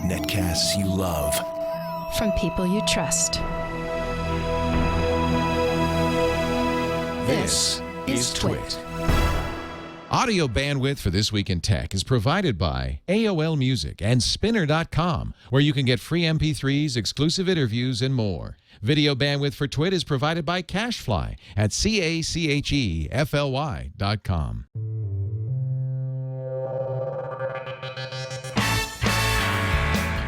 Netcasts you love. From people you trust. This is TWiT. Audio bandwidth for This Week in Tech is provided by AOL Music and Spinner.com, where you can get free MP3s, exclusive interviews, and more. Video bandwidth for TWiT is provided by CacheFly at CacheFly.com.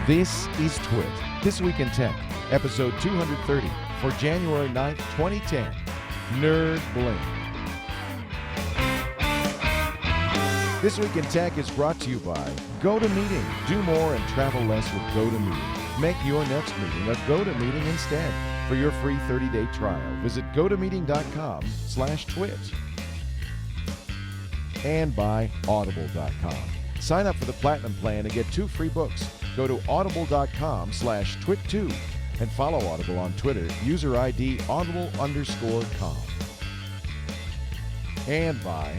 This is TWiT, This Week in Tech, episode 230 for January 9th, 2010. Nerd Bling. This Week in Tech is brought to you by GoToMeeting. Do more and travel less with GoToMeeting. Make your next meeting a GoToMeeting instead. For your free 30-day trial, visit GoToMeeting.com/TWiT. And by Audible.com. Sign up for the Platinum Plan and get 2 free books. Go to audible.com/twit2 and follow Audible on Twitter, user ID audible_com. And by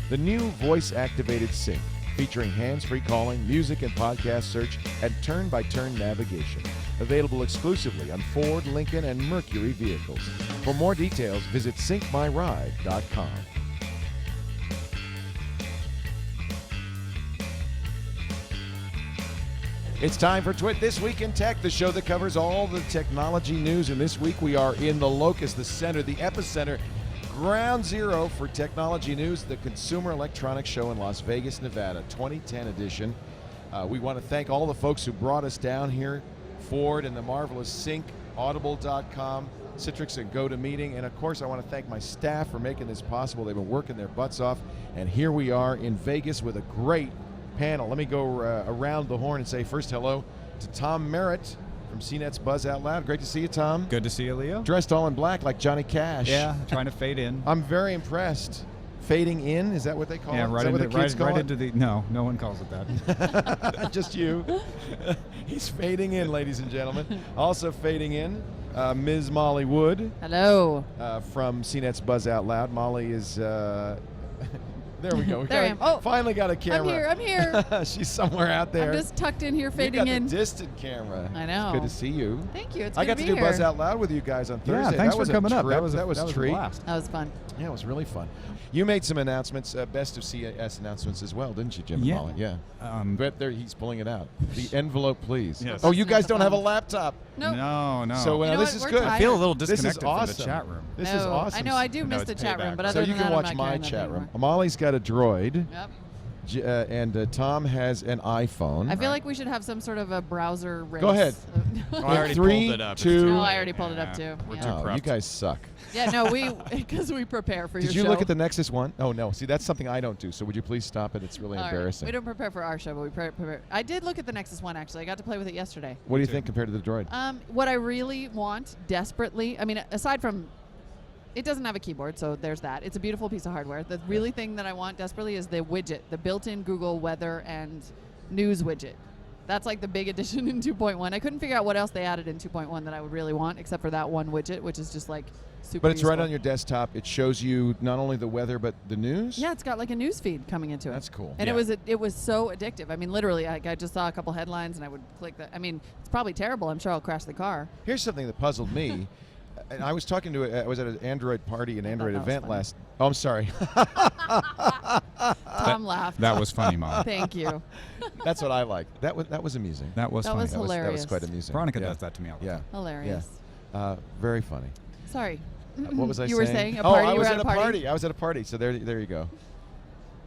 the new voice-activated Sync, featuring hands-free calling, music and podcast search, and turn-by-turn navigation. Available exclusively on Ford, Lincoln, and Mercury vehicles. For more details, visit syncmyride.com. It's time for TWiT This Week in Tech, the show that covers all the technology news. And this week we are in the locus, the center, the epicenter, ground zero for technology news, the Consumer Electronics Show in Las Vegas, Nevada, 2010 edition. We want to thank all the folks who brought us down here, Ford and the marvelous Sync, Audible.com, Citrix and GoToMeeting. And of course, I want to thank my staff for making this possible. They've been working their butts off. And here we are in Vegas with a great panel. Let me go around the horn and say first hello to Tom Merritt from CNET's Buzz Out Loud. Great to see you, Tom. Good to see you, Leo. Dressed all in black like Johnny Cash. Yeah, trying to fade in. I'm very impressed. Fading in, is that what they call it? Yeah, Is right that into, what the kids call into the... No one calls it that. Just you. He's fading in, ladies and gentlemen. Also fading in, Ms. Molly Wood. Hello. From CNET's Buzz Out Loud. Molly is... There we go. There I am. Oh, finally got a camera. I'm here. She's somewhere out there. I'm just tucked in here, fading you got in. The distant camera. I know. It's good to see you. Thank you. It's I good got to be do here. Buzz Out Loud with you guys on Thursday. Yeah, thanks that was for coming up. Trip. That was a a treat. blast. That was fun. Yeah, it was really fun. You made some announcements, best of CES announcements as well, didn't you, Jim? Yeah. Molly? Yeah. But there, he's pulling it out. The envelope, please. Yes. Oh, you guys don't have a laptop. Nope. No. So You know this what? is We're good. tired. I feel a little This is disconnected from awesome. the chat room. This No, is awesome. I know I do No, miss the it's chat room, payback. but So other you than can that, watch I'm not my carrying that chat room. anymore. Molly's got a droid. Yep. And Tom has an iPhone. I feel like we should have some sort of a browser race. Go ahead. I already 3, pulled it up. 2. No, I already pulled it up too. We're Yeah. too Oh, you corrupt. guys suck. Yeah, no, because we prepare for your Did show. you look at the Nexus One? Oh, no. See, that's something I don't do. So would you please stop it? It's really All right. embarrassing. We don't prepare for our show, but we prepare. I did look at the Nexus One, actually. I got to play with it yesterday. What do you think compared to the droid? What I really want desperately, I mean, aside from, it doesn't have a keyboard, so there's that. It's a beautiful piece of hardware. The really thing that I want desperately is the widget, the built-in Google weather and news widget. That's like the big addition in 2.1. I couldn't figure out what else they added in 2.1 that I would really want, except for that one widget, which is just like super But it's right useful. on your desktop. It shows you not only the weather, but the news? Yeah, it's got like a news feed coming into it. That's cool. And Yeah. it was so addictive. I mean, literally, I just saw a couple headlines and I would click that. I mean, it's probably terrible. I'm sure I'll crash the car. Here's something that puzzled me. And I was talking to I was at an Android party, an Android that was event funny. last. Oh, I'm sorry. Tom laughed. That was funny, Mom. Thank you. That's what I like. That was amusing. That was That funny. was That was hilarious. quite amusing. Veronica yeah. does that to me all the Yeah. time. Hilarious. Very funny. Sorry. What was I You saying? were saying a party? Oh, I You was were at a party. I was at a party. So there you go.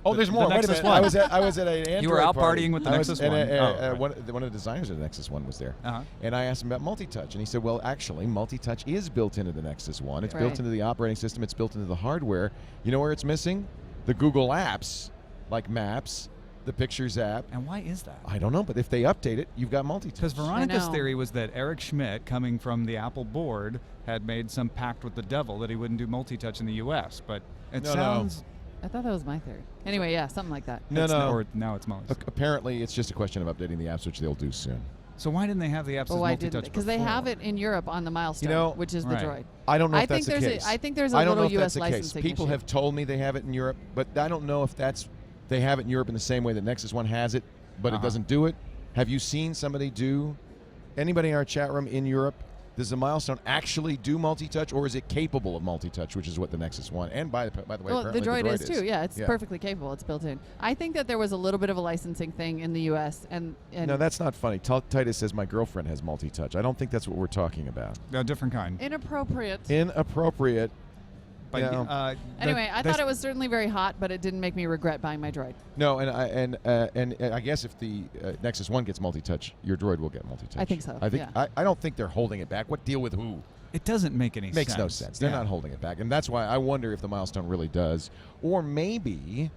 Oh, there's more. Wait a Nexus minute. One. I was at an Android You were out party. partying with the I was- Nexus and, One. Oh, one of the designers of the Nexus One was there. Uh-huh. And I asked him about multi-touch, and he said, well, actually, multi-touch is built into the Nexus One. It's built Right. into the operating system. It's built into the hardware. You know where it's missing? The Google apps, like Maps, the Pictures app. And why is that? I don't know, but if they update it, you've got multi-touch. Because Veronica's know. theory was that Eric Schmidt, coming from the Apple board, had made some pact with the devil that he wouldn't do multi-touch in the U.S. But it No, sounds... I thought that was my theory. Anyway, yeah, something like that. No, no. Or now it's Molly's. Apparently, it's just a question of updating the apps, which they'll do soon. So why didn't they have the apps Well, as why multi-touch didn't? Because they have before? it in Europe on the Milestone, You know, which is right. the Droid. I don't know I if that's think the there's case. I think there's a I don't little know if U.S. that's the case. licensing People issue. have told me they have it in Europe, but I don't know if that's they have it in Europe in the same way that Nexus One has it, but it doesn't do it. Have you seen somebody do? Anybody in our chat room in Europe? Does the Milestone actually do multi-touch, or is it capable of multi-touch, which is what the Nexus One and by the way, Well, apparently the Droid is too. Yeah, it's perfectly capable. It's built in. I think that there was a little bit of a licensing thing in the U.S. and no, that's not funny. Titus says my girlfriend has multi-touch. I don't think that's what we're talking about. A different kind. inappropriate. Inappropriate. But, you know. Anyway, I thought it was certainly very hot, but it didn't make me regret buying my Droid. No, and I guess if the Nexus One gets multi-touch, your Droid will get multi-touch. I think so. I think yeah. I don't think they're holding it back. What deal with who? It doesn't make any sense. Makes no sense. They're not holding it back, and that's why I wonder if the Milestone really does, or maybe.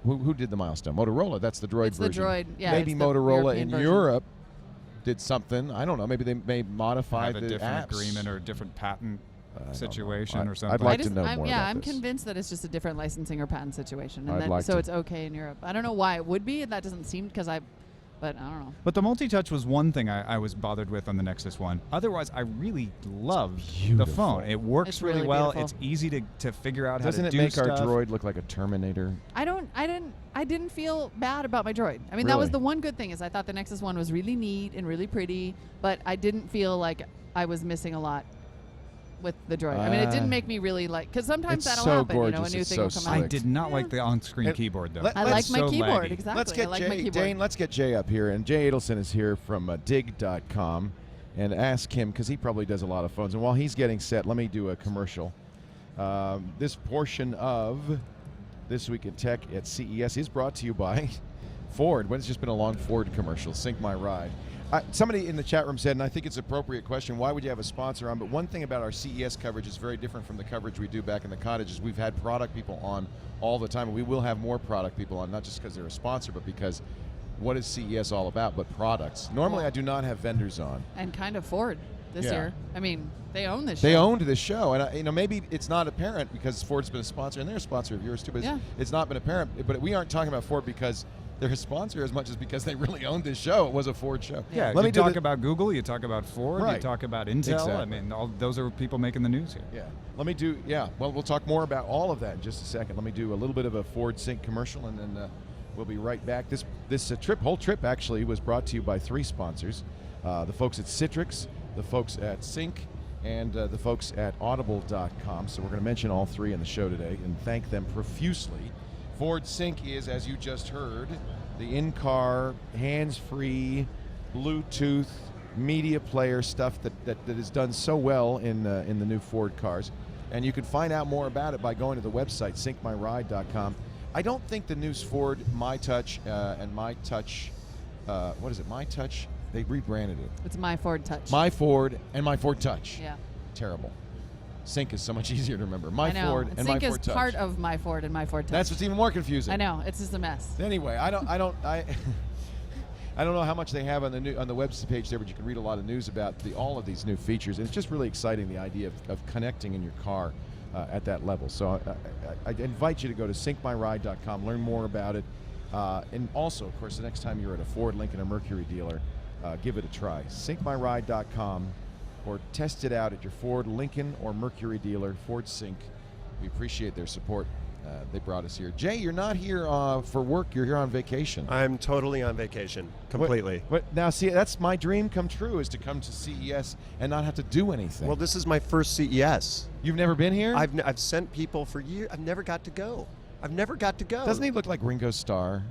Who did the Milestone? Motorola. That's the Droid It's version. the Droid. Yeah. Maybe it's the Motorola European in version. Europe did something. I don't know. Maybe they may modify Have a the different apps. agreement or a different patent I don't situation know. or something. I'd like I to know more yeah, about I'm this. convinced that it's just a different licensing or patent situation, and I'd like so to. it's okay in Europe. I don't know why it would be. That doesn't seem but I don't know. But the multi-touch was one thing I was bothered with on the Nexus One. Otherwise, I really love the beautiful. phone. It works It's really really well. beautiful. It's easy to figure out Doesn't how it to do make stuff. our Droid look like a Terminator? I didn't feel bad about my Droid. I mean, that was Really? the one good thing is I thought the Nexus One was really neat and really pretty, but I didn't feel like I was missing a lot with the Droid. I mean, it didn't make me really because sometimes It's that'll so happen. You know, a gorgeous. new It's thing so will come slick. out. I did not like the on-screen And keyboard, though. I like my So keyboard, laggy. exactly. Let's get I like Jay. my keyboard. Dane, let's get Jay up here, and Jay Adelson is here from Dig.com, and ask him because he probably does a lot of phones. And while he's getting set, let me do a commercial. This portion of This Week in Tech at CES is brought to you by Ford. When it's just been a long Ford commercial, Sync My Ride. Somebody in the chat room said, and I think it's an appropriate question, why would you have a sponsor on? But one thing about our CES coverage is very different from the coverage we do back in the cottage is we've had product people on all the time, and we will have more product people on, not just because they're a sponsor, but because what is CES all about but products. Normally I do not have vendors on. And kind of Ford this Yeah. year. I mean, they own this show. They owned this show, and maybe it's not apparent because Ford's been a sponsor, and they're a sponsor of yours too, but Yeah. it's not been apparent. But we aren't talking about Ford because they're a sponsor as much as because they really owned this show. It was a Ford show. Yeah, Let me you do talk the- about Google, you talk about Ford, Right. you talk about Intel. Exactly. I mean, all those are people making the news here. Yeah. Let me do, well, we'll talk more about all of that in just a second. Let me do a little bit of a Ford Sync commercial, and then we'll be right back. This whole trip actually was brought to you by 3 sponsors. The folks at Citrix, the folks at Sync, and the folks at Audible.com. So we're going to mention all 3 in the show today and thank them profusely. Ford Sync is, as you just heard, the in-car, hands-free, Bluetooth, media player stuff that is done so well in the new Ford cars. And you can find out more about it by going to the website, syncmyride.com. I don't think the new Ford MyTouch and MyTouch, what is it, MyTouch? They rebranded it. It's my Ford Touch. My Ford and My Ford Touch. Yeah. Terrible. Sync is so much easier to remember. My I know. Ford and My Sync Ford is Touch. part of my Ford and my Ford Touch. That's what's even more confusing. I know. It's just a mess. Anyway, I don't know how much they have on the website page there, but you can read a lot of news about all of these new features. And it's just really exciting, the idea of connecting in your car at that level. So I invite you to go to syncmyride.com, learn more about it, and also, of course, the next time you're at a Ford, Lincoln, or Mercury dealer, give it a try. Syncmyride.com, or test it out at your Ford, Lincoln, or Mercury dealer. Ford Sync. We appreciate their support. They brought us here. Jay, you're not here for work. You're here on vacation. I'm totally on vacation, completely. Now, see, that's my dream come true, is to come to CES and not have to do anything. Well, this is my first CES. You've never been here? I've sent people for years. I've never got to go. Doesn't he look like Ringo Starr?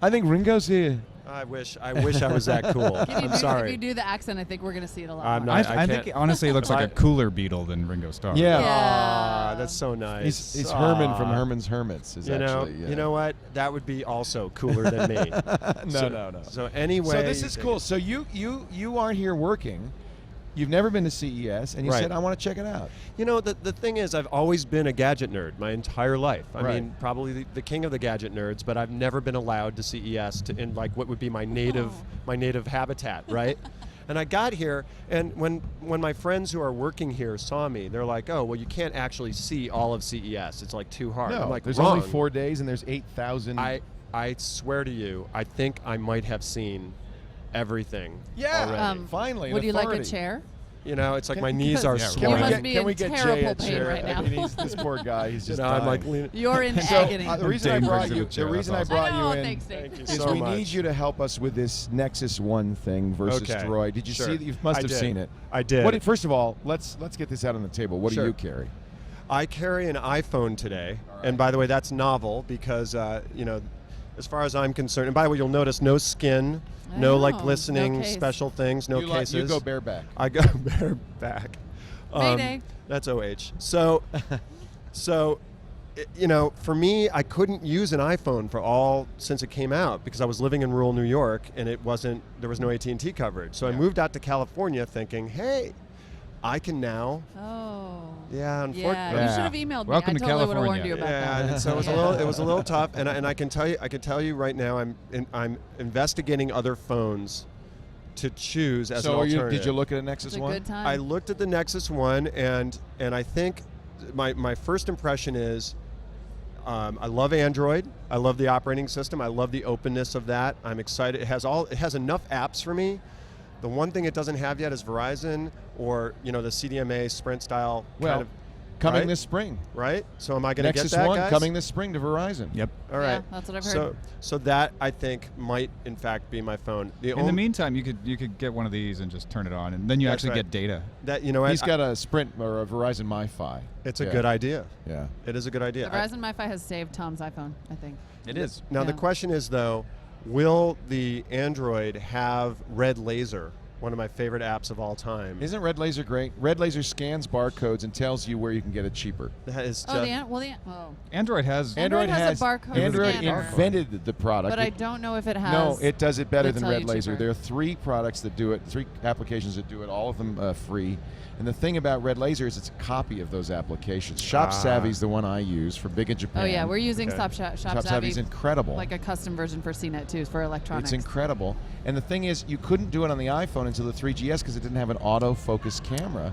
I think Ringo's here. I wish I was that cool. I'm sorry. If you do the accent, I think we're going to see it a lot I'm more. not- I think can't- honestly it looks if like a cooler Beatle than Ringo Starr. Yeah. Aw, that's so nice. He's Herman from Aw. Herman's Hermits. Is You know, actually, yeah. you know what? That would be also cooler than me. No. So anyway, So this is cool. So you aren't here working. You've never been to CES, and you Right. said, I want to check it out. You know, the thing is, I've always been a gadget nerd my entire life. I Right. mean, probably the king of the gadget nerds, but I've never been allowed to CES in like what would be my native habitat, right? And I got here, and when my friends who are working here saw me, they're like, "Oh, well, you can't actually see all of CES. It's like too hard." No, I'm like, there's "Wrong." only 4 days, and there's 8,000. I swear to you, I think I might have seen everything. Yeah. already. Finally, an Would you like a authority. chair? You know, it's like my knees are Yeah, You swollen. must be in terrible Jay a pain chair? right now. I mean, this poor guy. He's You just know, I'm like dying. leaning. You're in So agony. the reason I Dave brought brings it you, a chair, the reason I that's brought I know, you in thanks, Dave. Thank you is so we much. need you to help us with this Nexus One thing versus Okay. Droid. Did you Sure. see that? You must I have did. seen it. I did. What? First of all, let's get this out on the table. What Sure. do you carry? I carry an iPhone today, All right. and by the way, that's novel because you know, as far as I'm concerned, and by the way, you'll notice no skin, no like Oh, glistening no case. special things, no you cases. you go bareback. I go bareback. Mayday. That's OH. So, you know, for me, I couldn't use an iPhone since it came out because I was living in rural New York and there was no AT&T coverage. So I moved out to California thinking, hey, I can now. Oh. Yeah, unfortunately. Yeah, you Yeah. should have emailed me. Welcome I to totally would have warned California. you about Yeah, that. so it was Yeah. a little tough, and I can tell you right now, I'm investigating other phones to choose as an So alternative. did you look at a Nexus It's a One? good time. I looked at the Nexus One, and I think my first impression is I love Android. I love the operating system. I love the openness of that. I'm excited. It has enough apps for me. The one thing it doesn't have yet is Verizon or the CDMA Sprint style Well, kind of coming right? this spring. right. So am I going to get Nexus that, One guys? coming this spring to Verizon. Yep. All right. Yeah, that's what I've heard. So that I think might in fact be my phone. In the meantime, you could get one of these and just turn it on, and then you That's actually right. get data. that He's got a Sprint or a Verizon MiFi. it's a Yeah. good idea. Yeah. It is a good idea. The Verizon MiFi has saved Tom's iPhone, I think. It is. Now the Yeah. question is though, will the Android have Red Laser, one of my favorite apps of all time? Isn't Red Laser great? Red Laser scans barcodes and tells you where you can get it cheaper. That is Oh, just, Android has. Android has a barcode Android scanner. invented the product. but I don't know if it has. No, it does it better They than tell Red you Laser. cheaper. There are 3 products that do it, 3 applications that do it, all of them free. And the thing about Red Laser is it's a copy of those applications. Shop Savvy is the one I use for Big in Japan. Oh yeah, we're using Okay. Shop Shop Savvy Savvy, is incredible. like a custom version for CNET too, for electronics. It's incredible. And the thing is, you couldn't do it on the iPhone until the 3GS because it didn't have an autofocus camera.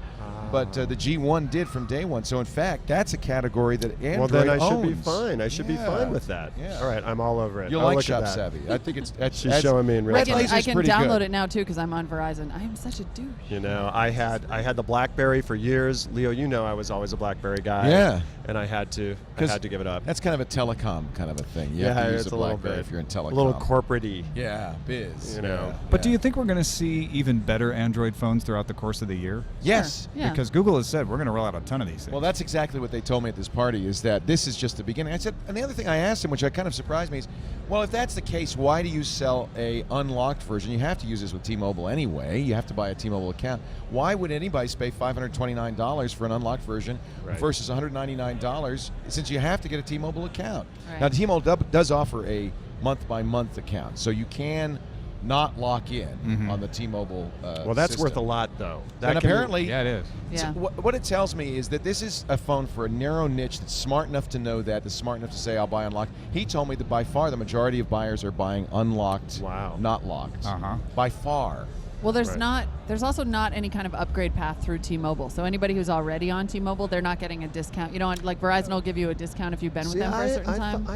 But the G1 did from day one. So in fact, that's a category that Android well then I should be owns. fine. I should be Yeah. fine with that. Yeah. All right, I'm all over it. You'll I'll like look Shop at that. Savvy. I think it's She's showing me in real Red time. I Laser's can pretty download good. it now too because I'm on Verizon. I am such a douche. You know, I had the BlackBerry for years. Leo, you know I was always a BlackBerry guy. Yeah. And I had to give it up. That's kind of a telecom kind of a thing. You have to use it's a a little BlackBerry bit. if you're in telecom. A little corporate-y. Yeah, biz. You know. Yeah, But do yeah. you think we're going to see even better Android phones throughout the course of the year? Yes. Sure. Yeah. Because Google has said we're going to roll out a ton of these things. Well, that's exactly what they told me at this party, is that this is just the beginning. I said, and the other thing I asked him, which kind of surprised me, is, well, if that's the case, why do you sell a unlocked version? You have to use this with T-Mobile anyway. You have to buy a T-Mobile account. Why would anybody pay $529 for an unlocked version Right. versus $199 since you have to get a T-Mobile account? Right. Now, T-Mobile does offer a month-by-month account, so you can not lock in on the T-Mobile Well, that's system. worth a lot, though. That And can be- apparently, yeah, it is. Yeah. so what it tells me is that this is a phone for a narrow niche that's smart enough to know that's smart enough to say, I'll buy unlocked. He told me that by far the majority of buyers are buying unlocked, Wow. not locked. Uh-huh. By far. Well, Right. there's also not any kind of upgrade path through T-Mobile. So anybody who's already on T-Mobile, they're not getting a discount. You know, like Verizon will give you a discount if you've been with them for a certain time.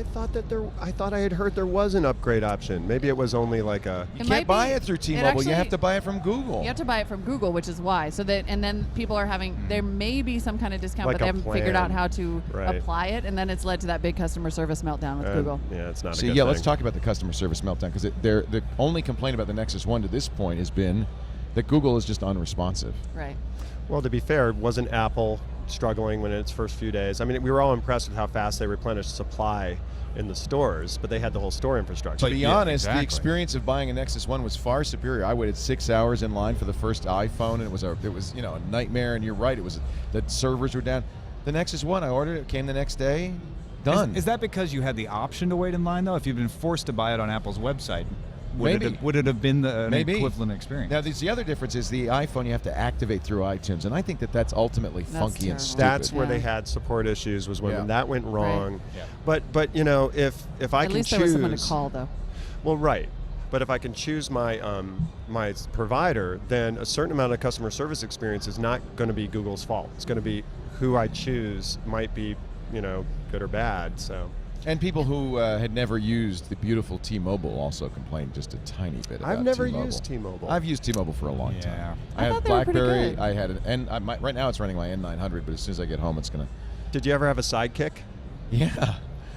I thought I had heard there was an upgrade option. Maybe it was only like a. You It might can't buy be- it through it T-Mobile. actually- You have to buy it from Google. You have to buy it from Google, which is why. So that, and then people are having, there may be some kind of discount, Like but they a haven't figured plan. out how to Right. apply it, and then it's led to that big customer service meltdown with Google. Yeah, it's not See, a good yeah, thing. let's talk about the customer service meltdown, because the only complaint about the Nexus One to this point has been that Google is just unresponsive. Right. Well, to be fair, wasn't Apple struggling when in its first few days? I mean, we were all impressed with how fast they replenished supply in the stores, but they had the whole store infrastructure. To be yeah, honest, exactly. the experience of buying a Nexus One was far superior. I waited 6 hours in line for the first iPhone, and it was a nightmare. And you're right, the servers were down. The Nexus One, I ordered it, came the next day, done. Is that because you had the option to wait in line, though? If you've been forced to buy it on Apple's website, would it have been an Maybe. equivalent experience? Now, the other difference is the iPhone you have to activate through iTunes, and I think that's ultimately That's funky and terrible. stupid. That's where Yeah. they had support issues, was when Yeah. that went wrong. Yeah. But you know, if I At can least choose, there was someone to call, though. well, right. But if I can choose my my provider, then a certain amount of customer service experience is not going to be Google's fault. It's going to be who I choose might be, good or bad. So And people who had never used the beautiful T-Mobile also complained just a tiny bit about I've never T-Mobile. used T-Mobile. I've used T-Mobile for a long Yeah. time. I had thought they were pretty BlackBerry. good. I had right now it's running my N900, but as soon as I get home, it's gonna. Did you ever have a Sidekick? Yeah,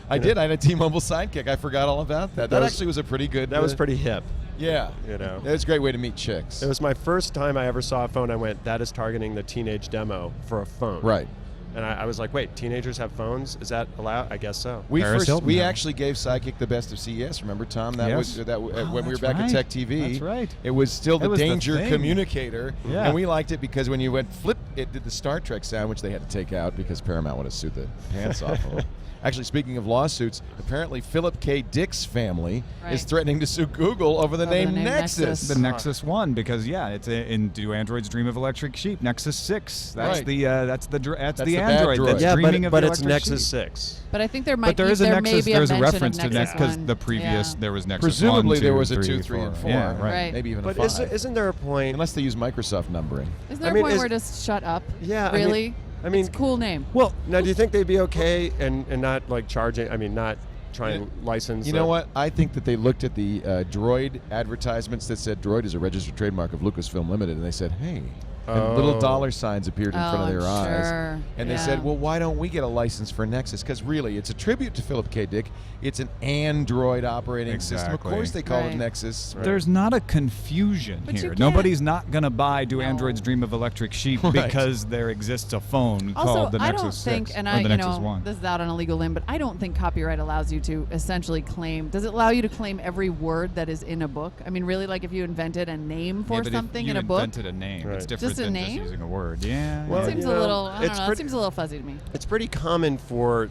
I did. I had a T-Mobile Sidekick. I forgot all about that. That was- actually was a pretty good. That was pretty hip. Yeah, You know. it was a great way to meet chicks. It was my first time I ever saw a phone. I went, that is targeting the teenage demo for a phone. Right. And I was like, wait, teenagers have phones? Is that allowed? I guess so. Paris Hilton We had it. actually gave Sidekick the best of CES. Remember, Tom? That Yes. was when we were that's back at right. Tech TV. That's right. It was still It the was the danger thing. communicator, Yeah. and we liked it because when you went flip, it did the Star Trek sound, which they had to take out because Paramount would have sued the pants off of them. Actually, speaking of lawsuits, apparently Philip K. Dick's family is Right. threatening to sue Google over the Over the name name Nexus. Nexus. The Nexus One, because it's in Do Androids Dream of Electric Sheep? Nexus 6. That's Right. the that's the That's the the bad Android droid. that's Yeah, dreaming of but the it's electric Nexus sheep. 6. But I think there might But there be, is a there Nexus. may be There's a mention reference of to Nexus because One. the previous Yeah. there was Nexus Presumably 1, there 2, was a 3, 2, 3, and 4. Yeah, right. Right. Maybe even a But 5. isn't there a point? Unless they use Microsoft numbering. Is there I mean, a point is- where just shut up? Yeah, I mean- Really? I mean, it's a cool name. Well, now, do you think they'd be okay and not like charging? I mean, not trying to license. You know what? I think that they looked at the Droid advertisements that said Droid is a registered trademark of Lucasfilm Limited, and they said, hey. And little Oh. dollar signs appeared in front of their eyes. Sure. And they Yeah. said, well, why don't we get a license for Nexus? Because really, it's a tribute to Philip K. Dick. It's an Android operating system. Of Exactly. course they call it Right. Nexus. there's not a confusion But you here. can't- Nobody's not going to buy Do No. Androids Dream of Electric Sheep Right. because there exists a phone Also, called the I Nexus don't 6 think, and or I, the you Nexus know, 1. this is out on a legal limb, but I don't think copyright allows you to essentially claim. Does it allow you to claim every word that is in a book? I mean, really, like if you invented a name for Yeah, but something if in you a book, invented a name. Right. It's different Just a than name? just using a word. Yeah. Well, it seems you a know, little. I don't it's know. It pretty- seems a little fuzzy to me. It's pretty common for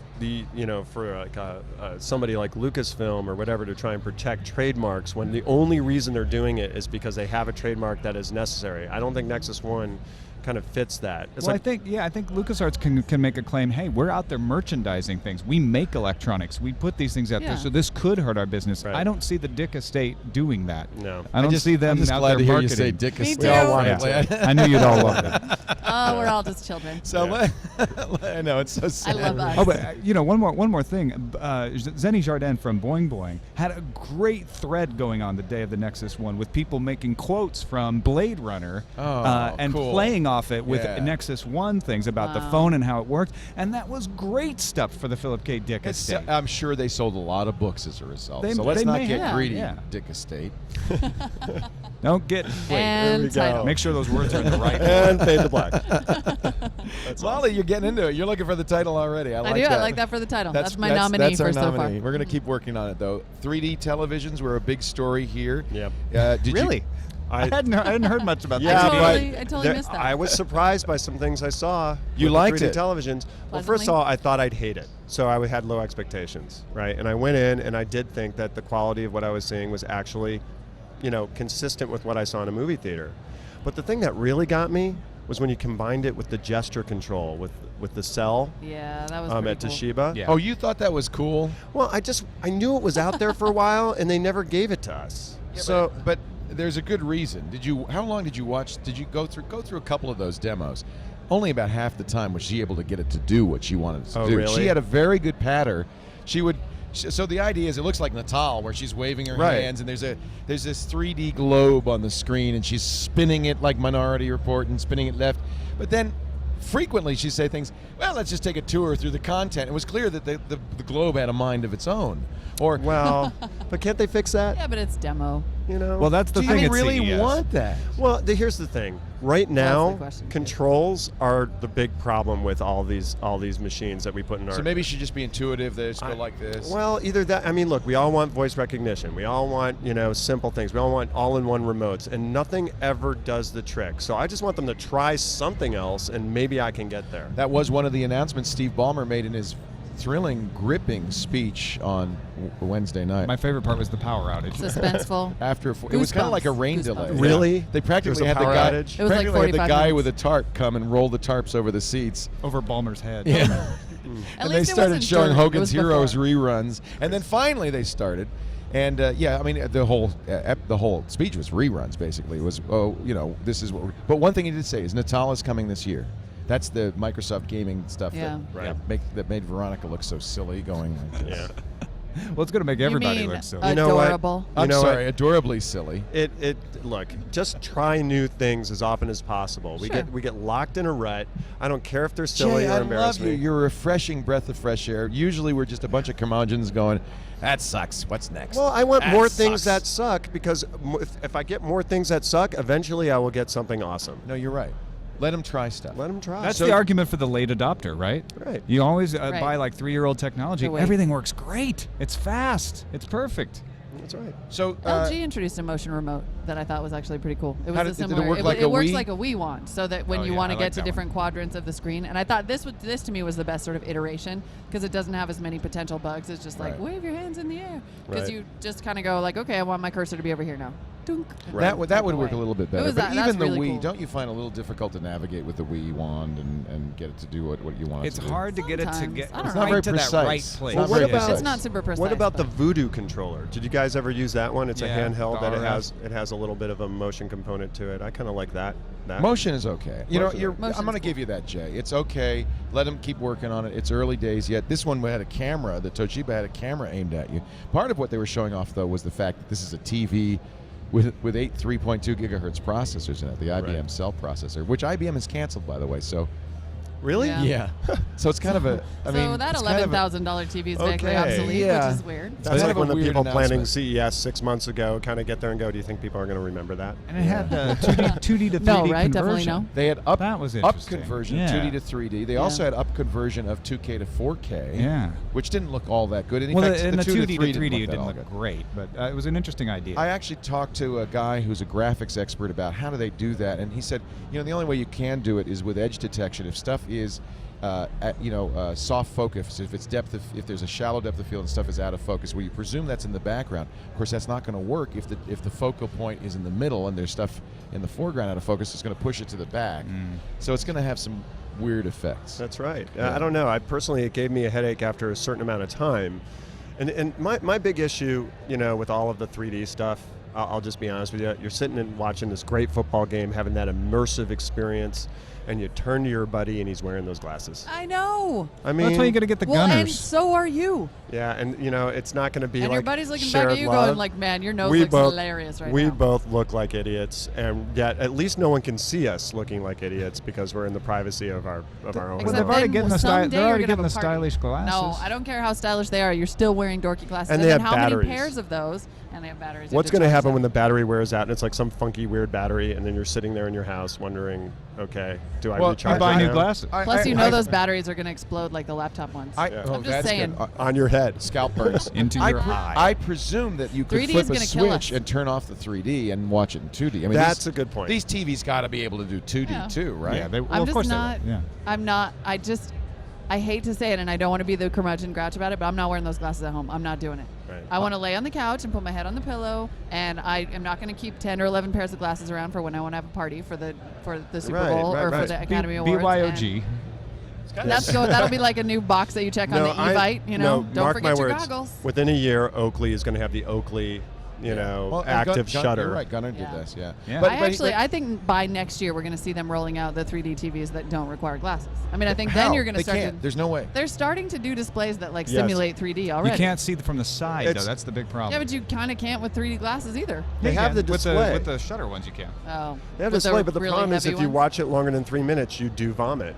for like somebody like Lucasfilm or whatever to try and protect trademarks when the only reason they're doing it is because they have a trademark that is necessary. I don't think Nexus One kind of fits that. It's Well, like, I think LucasArts can make a claim. Hey, we're out there merchandising things. We make electronics. We put these things out Yeah. there, so this could hurt our business. Right. I don't see the Dick Estate doing that. No. I don't see them I'm just out glad there to hear marketing. you say Dick Me Estate. too. We all wanted Yeah. I knew you'd all love that. Oh, we're all just children. So I know it's so sad. love us. Oh, but one more thing. Zenny Jardin from Boing Boing had a great thread going on the day of the Nexus One with people making quotes from Blade Runner and cool. playing off it with Yeah. Nexus One things about the Wow. phone and how it worked, and that was great stuff for the Philip K. Dick It's, estate. I'm sure they sold a lot of books as a result. They- so let's they not may get have, greedy, yeah. Dick Estate. Don't get And we go. title. make sure those words are in the right order. and fade to black. Molly, you're getting into it. You're looking for the title already. I like I do. that. I like that for the title. That's my nominee that's for our so far. nominee. We're going to keep working on it, though. 3D televisions were a big story here. Yep. Did Really? You, I hadn't heard much about Yeah, that. I totally there- missed that. I was surprised by some things I saw. You with liked the 3D it? televisions. Well, first of Pleasantly? all, I thought I'd hate it, so I had low expectations, right? And I went in, and I did think that the quality of what I was seeing was actually, consistent with what I saw in a movie theater. But the thing that really got me was when you combined it with the gesture control, with the cell yeah, that was at pretty cool. Toshiba. Yeah. Oh, you thought that was cool? Well, I knew it was out there for a while, and they never gave it to us. So, but there's a good reason. How long did you watch? Did you go through a couple of those demos? Only about half the time was she able to get it to do what she wanted it to Oh, do. really? She had a very good patter. So the idea is it looks like Natal, where she's waving her Right. hands, and there's this 3D globe on the screen, and she's spinning it like Minority Report and spinning it left. But then frequently she'd say things, well, let's just take a tour through the content. It was clear that the globe had a mind of its own. Or, well, but can't they fix that? Yeah, but it's demo. Well, that's the do thing. you at really CES. want that? Well, here's the thing. Right the now, question. controls are the big problem with all these machines that we put in our. So maybe it should just be intuitive. They just go like this. Well, either that. I mean, look, we all want voice recognition. We all want simple things. We all want all-in-one remotes, and nothing ever does the trick. So I just want them to try something else, and maybe I can get there. That was one of the announcements Steve Ballmer made in his thrilling, gripping speech on Wednesday night. My favorite part was the power outage. Suspenseful. After it was kind of like a rain Goosebumps. delay. Really? They practically There had was the a power guy. outage? It was like practically had the 45 guy minutes. with a tarp come and roll the tarps over the seats. Over Balmer's head. At And they least it started wasn't showing during, it Hogan's was Heroes before. reruns, and then finally they started. And I mean, the whole speech was reruns. Basically, it was this is what. But one thing he did say is Natal is coming this year. That's the Microsoft gaming stuff Yeah. that made Veronica look so silly going like this. Yeah. Well, it's going to make everybody you mean look silly. You know what? adorable? I'm You know sorry, adorably silly. Look, just try new things as often as possible. Sure. We get locked in a rut. I don't care if they're silly Jay, or I love embarrassing. you. You're a refreshing breath of fresh air. Usually we're just a bunch of curmudgeons going, that sucks. What's next? Well, I want That more things sucks." that suck because if I get more things that suck, eventually I will get something awesome. No, you're right. Let them try stuff. Let them try. That's So- the argument for the late adopter, right? Right. You always Right. buy like 3-year-old technology. To wait. Everything works great. It's fast. It's perfect. That's right. So LG introduced a motion remote that I thought was actually pretty cool. It was How a did it similar. work like a it works Wii? like a Wii wand, so that when Oh, you yeah, want I to like get to that different quadrants of the screen, and I thought this to me was the best sort of iteration because it doesn't have as many potential bugs. It's just like Right. wave your hands in the air because Right. you just kind of go like, okay, I want my cursor to be over here now. Dunk. that would work a away. little bit better. was But that- that's even the really Wii, cool. don't you find it a little difficult to navigate with the Wii wand and get it to do what you want it It's to do? hard to get it to Sometimes. get I don't It's know. not very right to that precise. right It's place. not Well, very what about- precise. It's not super precise. What about the but- Voodoo controller? Did you guys ever use that one? It's a Yeah, handheld the that RF. it has a little bit of a motion component to it. I kind of like that. Motion is okay. You know, Motion. I'm Motion's going to give cool. you that, Jay. It's okay. Let them keep working on it. It's early days yet. This one had a camera. The Toshiba had a camera aimed at you. Part of what they were showing off, though, was the fact that this is a TV with 8 3.2 gigahertz processors in it, the IBM Right. Cell processor, which IBM has canceled, by the way. So Really? Yeah. so it's kind of a. I mean, so that it's kind of a- $11,000 TV is vaguely Okay. obsolete, Yeah. which is weird. That's kind like of a when the weird people planning announcement. CES 6 months ago kind of get there and go, do you think people are going to remember that? And it had 2D to 3D No, right? Definitely conversion. no. They had up That was up interesting. conversion, Yeah. 2D to 3D. They also had up conversion of 2K to 4K. Yeah. Which didn't look all that good. And in Well, fact, and the 2 2D to 3D that didn't all look good. great, but it was an interesting idea. I actually talked to a guy who's a graphics expert about how do they do that, and he said, the only way you can do it is with edge detection. If stuff is, soft focus, if it's if there's a shallow depth of field and stuff is out of focus, where you presume that's in the background. Of course, that's not going to work if the focal point is in the middle and there's stuff in the foreground out of focus. It's going to push it to the back, so it's going to have some weird effects. That's right. I don't know. It gave me a headache after a certain amount of time. And my big issue, with all of the 3D stuff, I'll just be honest with you. You're sitting and watching this great football game, having that immersive experience, and you turn to your buddy and he's wearing those glasses. I know. I Well, mean, that's why you got to get the Well, and gunners. so are you. yeah, and it's not going to be And like your buddy's looking shared back at you love. going like, man, your nose We looks both- hilarious right we now. both look like idiots, and yet at least no one can see us looking like idiots because we're in the privacy of our own. Except Well, home. they're already then getting the someday they're you're already gonna getting the have a party. stylish glasses. No, I don't care how stylish they are. You're still wearing dorky glasses. And they then have how batteries. many pairs of those? And they have batteries. What's going to happen when the battery wears out and it's like some funky weird battery, and then you're sitting there in your house wondering, okay, do I Well, recharge I buy it new now? glasses. Plus, those batteries are going to explode like the laptop ones. Yeah. I'm just that's saying. good. on your head? Scalp burns Into your eye. I presume that you could 3D flip is a gonna kill switch us. and turn off the 3D and watch it in 2D. I mean, That's a good point. These TVs got to be able to do 2D Yeah. too, right? Yeah, well, I'm of just course not. they will. Yeah. I'm not. I hate to say it, and I don't want to be the curmudgeon grouch about it, but I'm not wearing those glasses at home. I'm not doing it. Right. I want to lay on the couch and put my head on the pillow, and I am not going to keep 10 or 11 pairs of glasses around for when I want to have a party for the Super Right, Bowl right, or for right. the Academy Awards. BYOG. and that'll be like a new box that you check on the Evite. Don't mark forget my your words. goggles. Within a year, Oakley is going to have the Oakley, Well, and active shutter. You're right, Gunnar did Yeah. this, yeah. Yeah. I think by next year we're going to see them rolling out the 3D TVs that don't require glasses. I mean, I think How? then you're going to They start. can't. There's no way. They're starting to do displays that Yes. simulate 3D already. You can't see from the side, It's- though. That's the big problem. Yeah, but you kind of can't with 3D glasses either. They You have can. the With display. with the shutter ones, you can. Oh, They have with display, but the really problem is if heavy you ones? watch it longer than 3 minutes, you do vomit.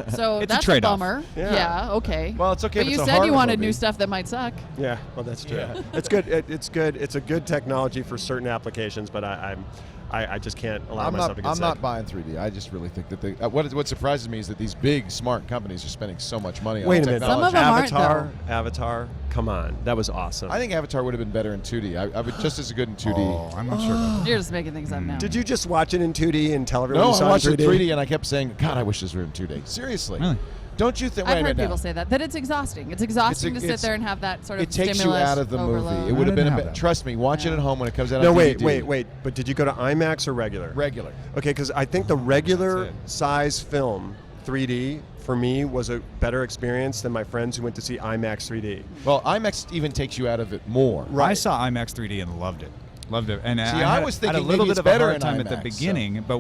So It's a that's trade-off. bummer. Yeah. Okay. Well, it's okay But if you it's a said you horror wanted movie. new stuff that might suck. Yeah, well, that's true. Yeah. It's good. It's good. It's a good technology for certain applications, but I just can't allow myself to get I'm sick. not buying 3D. I just really think that what surprises me is that these big smart companies are spending so much money on Wait a minute. Some of technology. them aren't, Avatar, come on, that was awesome. I think Avatar would have been better in 2D. I would just as good in 2D. Oh, I'm not sure about You're just making things up now. Did you just watch it in 2D and tell everyone No, you I saw watched it it in in 3D? 3D and I kept saying, God, I wish this were in 2D. Seriously. Really? Don't you think? I've wait a heard minute people now. say that it's exhausting. It's exhausting to sit there and have that sort of It takes you stimulus out of the overload. movie. It would have I been. didn't have that. Trust me, watch it Yeah. at home when it comes out No, on wait. DVD. But did you go to IMAX or regular? Regular. Okay, because I think the regular That's it. size film 3D for me was a better experience than my friends who went to see IMAX 3D. Well, IMAX even takes you out of it more. I saw IMAX 3D and loved it. Loved it. And See, I was had a thinking little maybe bit it's of a better hard in time at the IMAX, beginning, but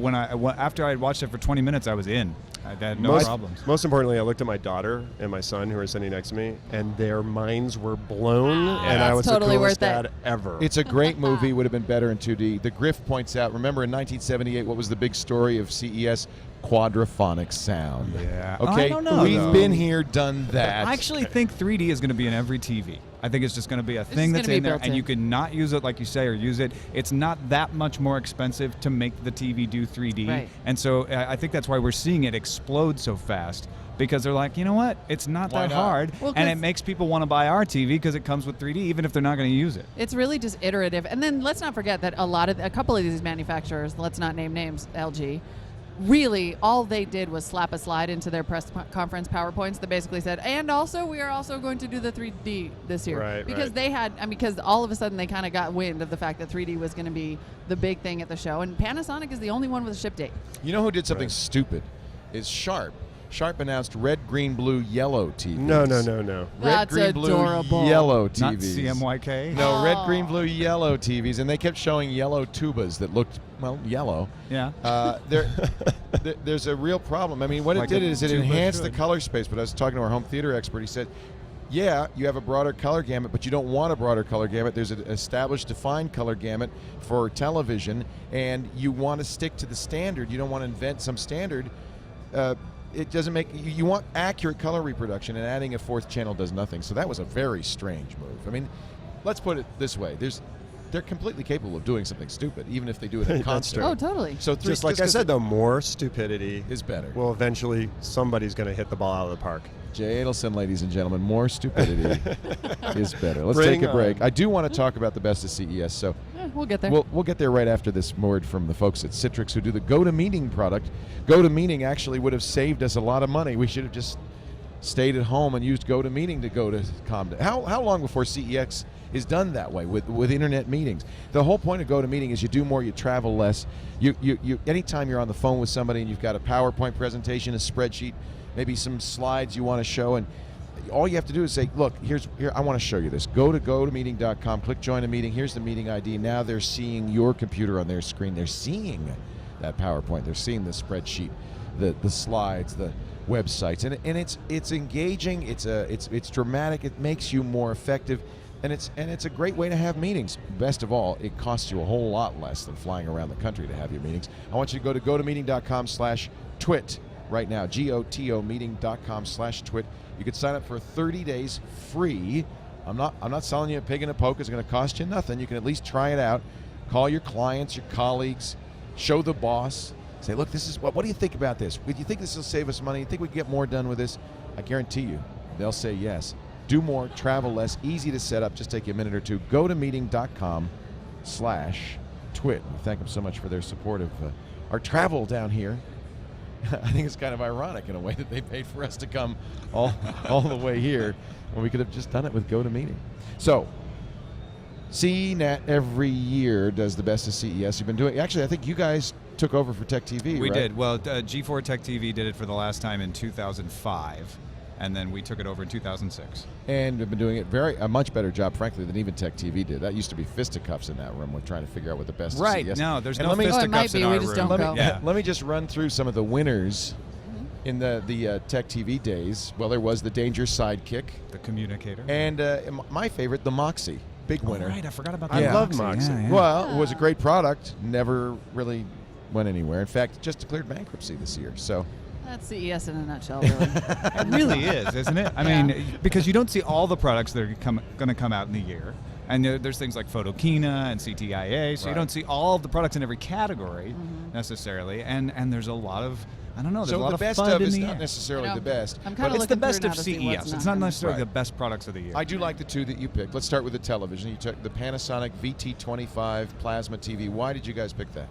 after I had watched it for 20 minutes, I was in. I had no most, problems. Most importantly, I looked at my daughter and my son who were sitting next to me, and their minds were blown, and I That's was totally the coolest worth it. dad ever. It's a great movie. Would have been better in 2D. The Griff points out, remember in 1978, what was the big story of CES? Quadraphonic sound. Yeah. Okay, I don't know, we've though. been here, done that. I actually think 3D is going to be in every TV. I think it's just going to be a thing just that's gonna be in there, built and in. you can not use it like you say, or use it. It's not that much more expensive to make the TV do 3D, Right. and so I think that's why we're seeing it explode so fast. Because they're like, you know what? It's not Why that not? hard, Well, and it 'cause- makes people want to buy our TV because it comes with 3D, even if they're not going to use it. It's really just iterative. And then let's not forget that a couple of these manufacturers, let's not name names, LG, really all they did was slap a slide into their press conference PowerPoints that basically said, and also we are also going to do the 3D this year. Right, because right. they had, because all of a sudden they kind of got wind of the fact that 3D was going to be the big thing at the show. And Panasonic is the only one with a ship date. You know who did something Right. stupid? Is Sharp. Sharp announced red, green, blue, yellow TVs. No. Red, That's green, adorable. blue, yellow TVs. Not CMYK. No, red, Oh. green, blue, yellow TVs, and they kept showing yellow tubas that looked, well, yellow. Yeah. There's a real problem. I mean, what Like it did a is it tuba enhanced the should. color space, but I was talking to our home theater expert. He said, yeah, you have a broader color gamut, but you don't want a broader color gamut. There's an established, defined color gamut for television, and you want to stick to the standard. You don't want to invent some standard. It doesn't make you want accurate color reproduction, and adding a fourth channel does nothing. So that was a very strange move. I mean, let's put it this way: they're completely capable of doing something stupid, even if they do it in That's concert. true. Oh, totally. So Just like I 'cause said, though, more stupidity is better. Well, eventually somebody's going to hit the ball out of the park. Jay Adelson, ladies and gentlemen, more stupidity is better. Let's Bring take a break. on. I do want to talk about the best of CES, so We'll get there. we'll get there right after this word from the folks at Citrix who do the GoToMeeting product. GoToMeeting actually would have saved us a lot of money. We should have just stayed at home and used GoToMeeting to go to ComDev. How long before CEX is done that way with internet meetings? The whole point of GoToMeeting is you do more, you travel less. You anytime you're on the phone with somebody and you've got a PowerPoint presentation, a spreadsheet, maybe some slides you want to show, and all you have to do is say, look, here I want to show you this. Go to gotomeeting.com, click join a meeting. Here's the meeting ID. Now they're seeing your computer on their screen. They're seeing that PowerPoint. They're seeing the spreadsheet, the slides, the websites, and it's engaging. It's dramatic. It makes you more effective, and it's a great way to have meetings. Best of all, it costs you a whole lot less than flying around the country to have your meetings. I want you to go to gotomeeting.com/twit right now. gotomeeting.com/twit. You could sign up for 30 days free. I'm not selling you a pig in a poke. It's going to cost you nothing. You can at least try it out. Call your clients, your colleagues, show the boss. Say, look, this is what do you think about this? Do you think this will save us money? You think we can get more done with this? I guarantee you, they'll say yes. Do more, travel less, easy to set up. Just take you a minute or two. gotomeeting.com/twit. We thank them so much for their support of our travel down here. I think it's kind of ironic in a way that they paid for us to come all the way here when we could have just done it with GoToMeeting. So, CNET every year does the best of CES. You've been doing. Actually, I think you guys took over for Tech TV. We right? did. Well, G4 Tech TV did it for the last time in 2005, and then we took it over in 2006. And we've been doing it a much better job, frankly, than even Tech TV did. That used to be fisticuffs in that room. We're trying to figure out what the best Right. of CES. No, there's And no let me- Oh, it might fisticuffs be. in We our just room. don't go. Let me just run through some of the winners in the Tech TV days. Well, there was the Danger Sidekick, The communicator. and my favorite, the Moxie, big winner. Right, I forgot about I that. love Moxie. Yeah, yeah. Well, it was a great product. Never really went anywhere. In fact, just declared bankruptcy this year. So That's CES in a nutshell, really. It really is, isn't it? I Yeah. mean, because you don't see all the products that are going to come out in the year. And there's things like Photokina and CTIA, so you Right. don't see all of the products in every category necessarily. And there's a lot of, I don't know, there's a so lot the of best fun of in is the not air. necessarily You know, the best. I'm But kind of it's the looking best through of now to see what's CES. It's not in. necessarily Right. the best products of the year. I do like the two that you picked. Let's start with the television. You took the Panasonic VT25 Plasma TV. Why did you guys pick that?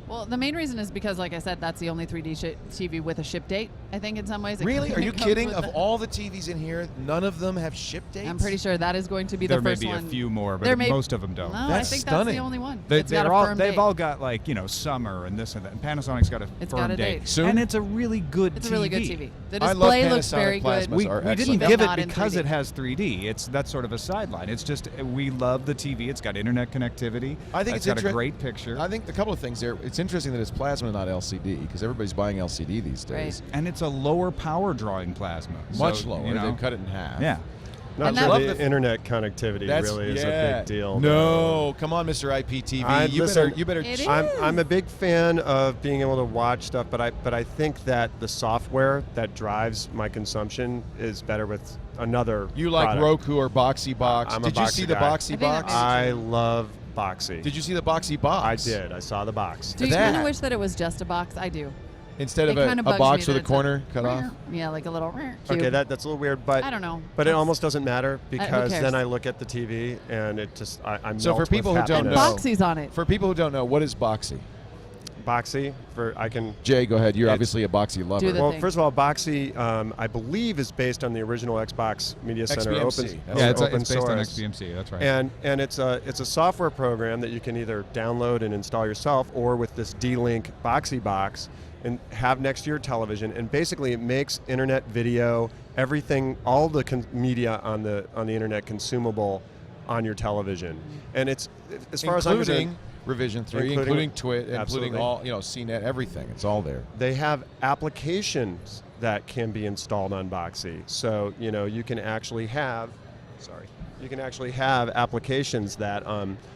Well, the main reason is because, like I said, that's the only 3D TV with a ship date. I think in some ways. It Really? Are you comes kidding? with Of the- all the TVs in here, none of them have ship dates? I'm pretty sure that is going to be There the may first be one. a few more, There but may- most of them don't. No, That's I think stunning. that's the only one. They, It's got a firm they've date. all got like, summer and this and that. And Panasonic's got a It's firm got a date. date. Soon? And it's a really good It's TV. a really good TV. The I love display looks Panasonic very plasmas. good. We are didn't excellent. give it Not in because 3D. it has 3D. That's sort of a sideline. It's just we love the TV. It's got internet connectivity. I think it's got a inter- great picture. I think a couple of things there. It's interesting that it's plasma, not LCD, because everybody's buying LCD these days. And it's a lower power drawing plasma. Much So, lower. They've cut it in half. Yeah. Not And sure that- the Love the- internet connectivity really is a big deal. No, come on, Mr. IPTV. Listen, you better. It is. I'm a big fan of being able to watch stuff, but I think that the software that drives my consumption is better with another. You like product. Roku or Boxee Box? I'm a Did you Boxee see the guy. Boxee think Box? that I love Boxee. Did you see the Boxee Box? I did. I saw the box. Do you that- kind of wish that it was just a box? I do. Instead of It a kinda bugs box me with a that it's corner cut off? Yeah, like a little cube. Okay, that's a little weird, but I don't know. But it That's- almost doesn't matter because cares? then I look at the TV and it just I'm So for people who don't And know- Boxee's on it. For people who don't know, what is Boxee? Boxee I can. Jay, go ahead. You're It's- obviously a Boxee lover. Do the Well, thing. first of all, Boxee I believe is based on the original Xbox Media Center XBMC. open. Yeah, it's open based on source. XBMC. That's right. And it's a software program that you can either download and install yourself, or with this D-Link Boxee Box, and have next to your television. And basically, it makes internet video, everything, all the media on the internet consumable on your television. And it's as far as I'm including concerned, Revision 3, including- including TWiT, including Absolutely. all, CNET, everything. It's all there. they have applications that can be installed on Boxee. So you can actually have, applications that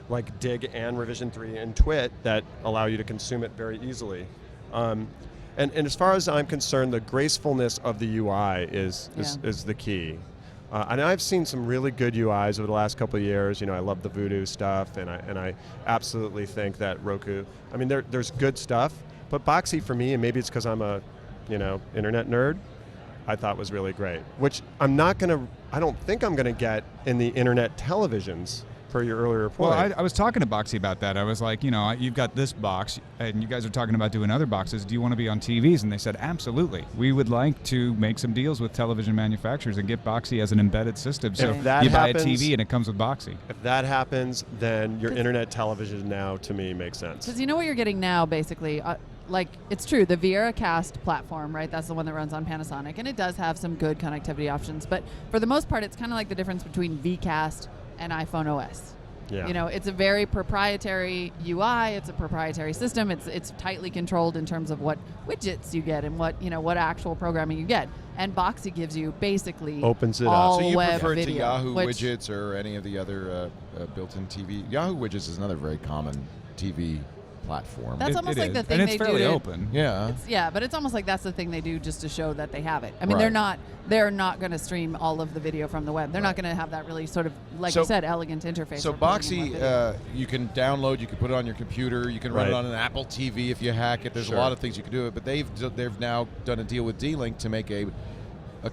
like Dig and Revision 3 and TWiT that allow you to consume it very easily. And as far as I'm concerned, the gracefulness of the UI is the key. And I've seen some really good UIs over the last couple of years. I love the Voodoo stuff, and I absolutely think that Roku. I mean, there's good stuff, but Boxee for me, and maybe it's because I'm a, internet nerd, I thought was really great. Which I don't think I'm gonna get in the internet televisions. Per your earlier point. Well, I was talking to Boxee about that. I was like, you've got this box, and you guys are talking about doing other boxes. Do you want to be on TVs? And they said, absolutely. We would like to make some deals with television manufacturers and get Boxee as an embedded system. So If that you buy a happens- TV and it comes with Boxee. If that happens, then your internet television now, to me, makes sense. Because you know what you're getting now, basically. It's true, the Viera Cast platform, right? That's the one that runs on Panasonic, and it does have some good connectivity options. But for the most part, it's kind of like the difference between Vcast and iPhone OS. Yeah. It's a very proprietary UI. It's a proprietary system. It's tightly controlled in terms of what widgets you get and what actual programming you get. And Boxee gives you basically Opens it up. all So you web prefer video, to Yahoo which- widgets or any of the other built-in TV? Yahoo widgets is another very common TV platform. That's almost like the thing and it's they do fairly to- open. yeah. Yeah, but it's almost like that's the thing they do just to show that they have it. I mean, Right. they're not going to stream all of the video from the web. They're not going to have that really sort of, like So- you said, elegant interface. So for putting in web video. Boxee, you can download, you can put it on your computer, you can run it Right. on an Apple TV if you hack it. There's Sure. a lot of things you can do it, but they've now done a deal with D-Link to make a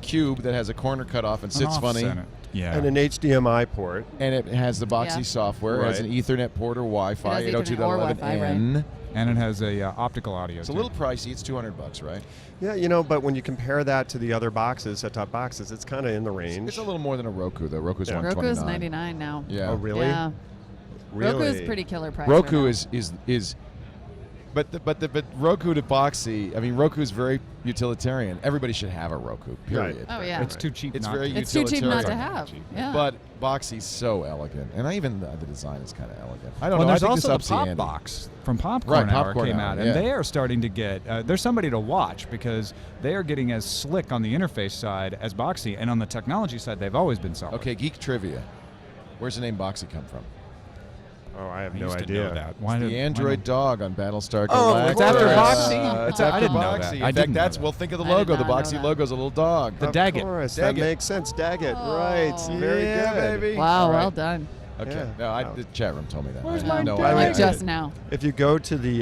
cube that has a corner cut off and sits funny, Yeah. And an HDMI port. and it has the Boxee Yeah. software. It has an Right. Ethernet port or Wi-Fi, It has Ethernet or Wi-Fi, 802.11n. And it has a optical audio. It's a too. little pricey. It's $200, right? Yeah, but when you compare that to the other boxes, set-top boxes, it's kind of in the range. It's a little more than a Roku, though. Roku's Yeah. $129. Roku's $99 now. Yeah. Oh, really? Yeah. Really? Roku's pretty killer price. Roku right now. is but Roku to Boxee. I mean, Roku is very utilitarian. Everybody should have a Roku. Period. Oh yeah. It's too cheap. It's not very to. It's too cheap not to utilitarian. have. Cheap. Yeah. But Boxee's so elegant, and even the design is kind of elegant. I don't Well, know. there's I think also this the ups the Pop ante. Box from Popcorn Right, Hour Popcorn came Hour, out, yeah. and they are starting to get. They're somebody to watch because they are getting as slick on the interface side as Boxee, and on the technology side, they've always been solid. Okay, geek trivia. Where's the name Boxee come from? Oh, I have I no used to idea. know that. Why The did- Android dog on Battlestar Galactica. Oh, it's after Boxee? It's I after didn't know that. Boxee. I In fact, didn't know that's that. well. Think of the I did logo. The not know Boxee that. logo's a little dog. The Of Daggett. course, Daggett. that makes sense. Daggett, Oh. right? Very Yeah, good. baby. Wow, All right. well done. Okay. Yeah. No, Wow. the chat room told me that. Where's I my had no dad? idea. Like like just now. If you go to the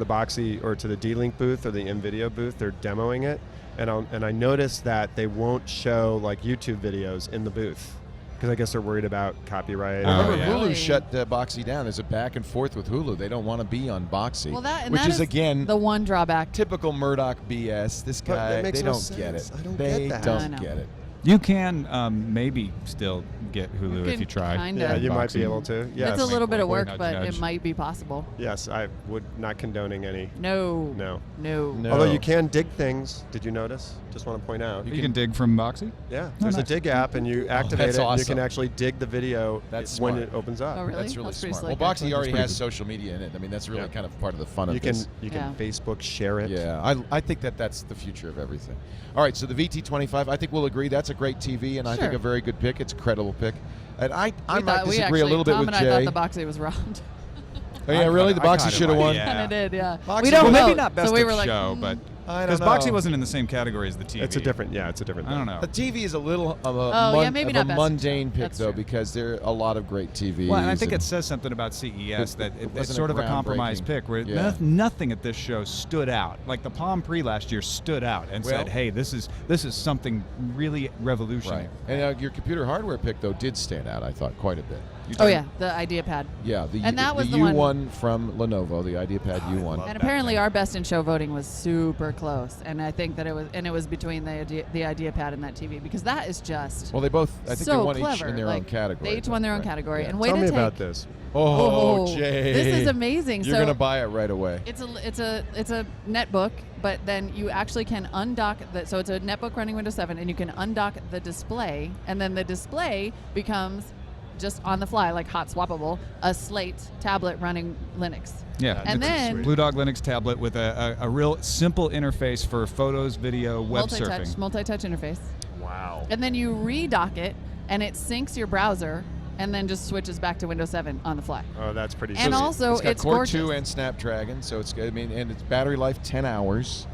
Boxee or to the D-Link booth or the NVIDIA booth, they're demoing it, and I noticed that they won't show like YouTube videos in the booth because I guess they're worried about copyright. I remember yeah. Hulu Really? shut Boxee down. There's a back and forth with Hulu. They don't want to be on Boxee, Well, that and which that is again the one drawback. typical Murdoch BS. This But guy, that makes they no don't get it. sense. I don't they get that. I don't know. get it. You can maybe still get Hulu You if can you try. kinda. Yeah, you might be Boxee. able to. Yes. It's a little bit of Nudge, work, but nudge. it might be possible. Yes, I would not condoning any. No. No. No. No. Although you can dig things. Did you notice? Just want to point out. You can dig from Boxee? Yeah, Oh, there's nice. a dig app, and you activate that's it. You awesome. can actually dig the video That's when smart. it opens up. Oh, really? That's really pretty smart. Well, slick, Boxee actually. already pretty has cool. social media in it. I mean, that's really Yeah. kind of part of the fun of You can this. Yeah. Facebook share it. Yeah, I think that's the future of everything. All right, so the VT25, I think we'll agree that's a great TV, and I think Sure. a very good pick. It's a credible pick. And I We might thought- we disagree a actually- little bit Tom with and I Jay. thought the Boxee was round. Oh, yeah, really? The I Boxee kinda should have like won? it. Yeah. Kind of did, yeah. Boxee We don't was- Well, vote, maybe not best so we of were like, show, but I because don't Boxee know. wasn't in the same category as the TV. It's a different. Yeah, it's a different. I don't thing. know. The TV is a little of a, Oh, yeah, maybe of a not best. mundane pick, That's though, true. because there are a lot of great TVs. Well, and I think and- it says something about CES that It it's wasn't sort a of a compromise groundbreaking- pick where Yeah. nothing at this show stood out. Like the Palm Pre last year stood out and Well- said, "Hey, this is something really revolutionary." Right. And your computer hardware pick, though, did stand out, I thought, quite a bit. oh yeah, the IdeaPad. Yeah, And that was the the one- U1 from Lenovo, the IdeaPad U1. love And that apparently thing. our best in show voting was super close, and I think that it was between the IdeaPad and that TV, because that is just Well, they both, I think so they won clever. each in their like, own category. They each won their own right? category, Yeah. and way Tell to me take. about this. Oh, Jay. This is amazing. You're so going to buy it right away. it's a netbook, but then you actually can undock the. So it's a netbook running Windows 7, and you can undock the display, and then the display becomes just on the fly, like hot swappable, a Slate tablet running Linux. Yeah, And it's a then- Blue Dog Linux tablet with a real simple interface for photos, video, web surfing. Multi-touch interface. Wow. And then you redock it, and it syncs your browser, and then just switches back to Windows 7 on the fly. Oh, that's pretty. And sweet. also, It's got it's Core gorgeous. 2 and Snapdragon, so it's good. I mean, and it's battery life 10 hours,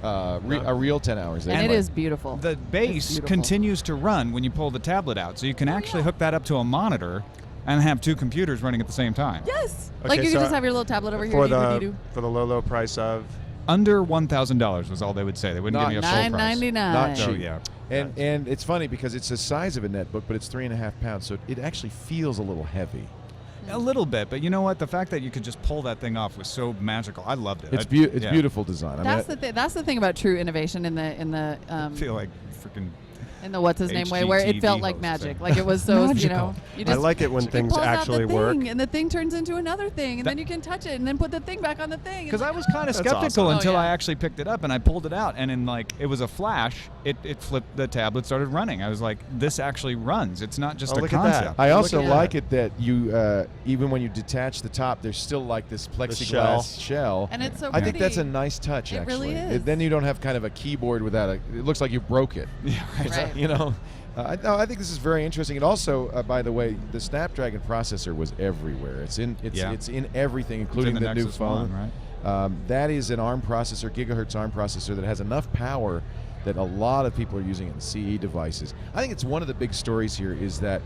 a real 10 hours. And it anyway. is beautiful. The It's base beautiful. continues to run when you pull the tablet out, so you can actually hook that up to a monitor and have two computers running at the same time. Yes. Okay, Like you so can just have your little tablet over here. for doo-doo-doo-doo. the low price of. Under $1,000 was all they would say. They wouldn't Not give me a full price. $9.99. Not So cheap. yeah, And it's funny because it's the size of a netbook, but it's 3.5 pounds, so it actually feels a little heavy. a little bit. But you know what? The fact that you could just pull that thing off was so magical. I loved it. It's Yeah. beautiful design. That's the thing about true innovation in the I feel like freaking. in the what's his name way, where it HGTV felt like host magic. thing. Like it was so, you Magical. know, you I just like it when it things pulls out actually the work. thing, and the thing turns into another thing, and That- then you can touch it, and then put the thing back on the thing. Because I was kind of That's skeptical awesome. until Oh, yeah. I actually picked it up and I pulled it out, and in like it was a flash. It flipped. The tablet started running. I was like, this actually runs. It's not just Oh, a look at that. concept. I also at like it that you, even when you detach the top, there's still like this plexiglass shell. And it's so I think that's a pretty. nice touch, It actually. really is. Then you don't have kind of a keyboard without a. It looks like you broke it. Yeah, right. Right. You know, I think this is very interesting. And also, by the way, the Snapdragon processor was everywhere. It's in everything, including the the new Nexus phone. One, right? That is an ARM processor, gigahertz ARM processor that has enough power that a lot of people are using it in CE devices. I think it's one of the big stories here is that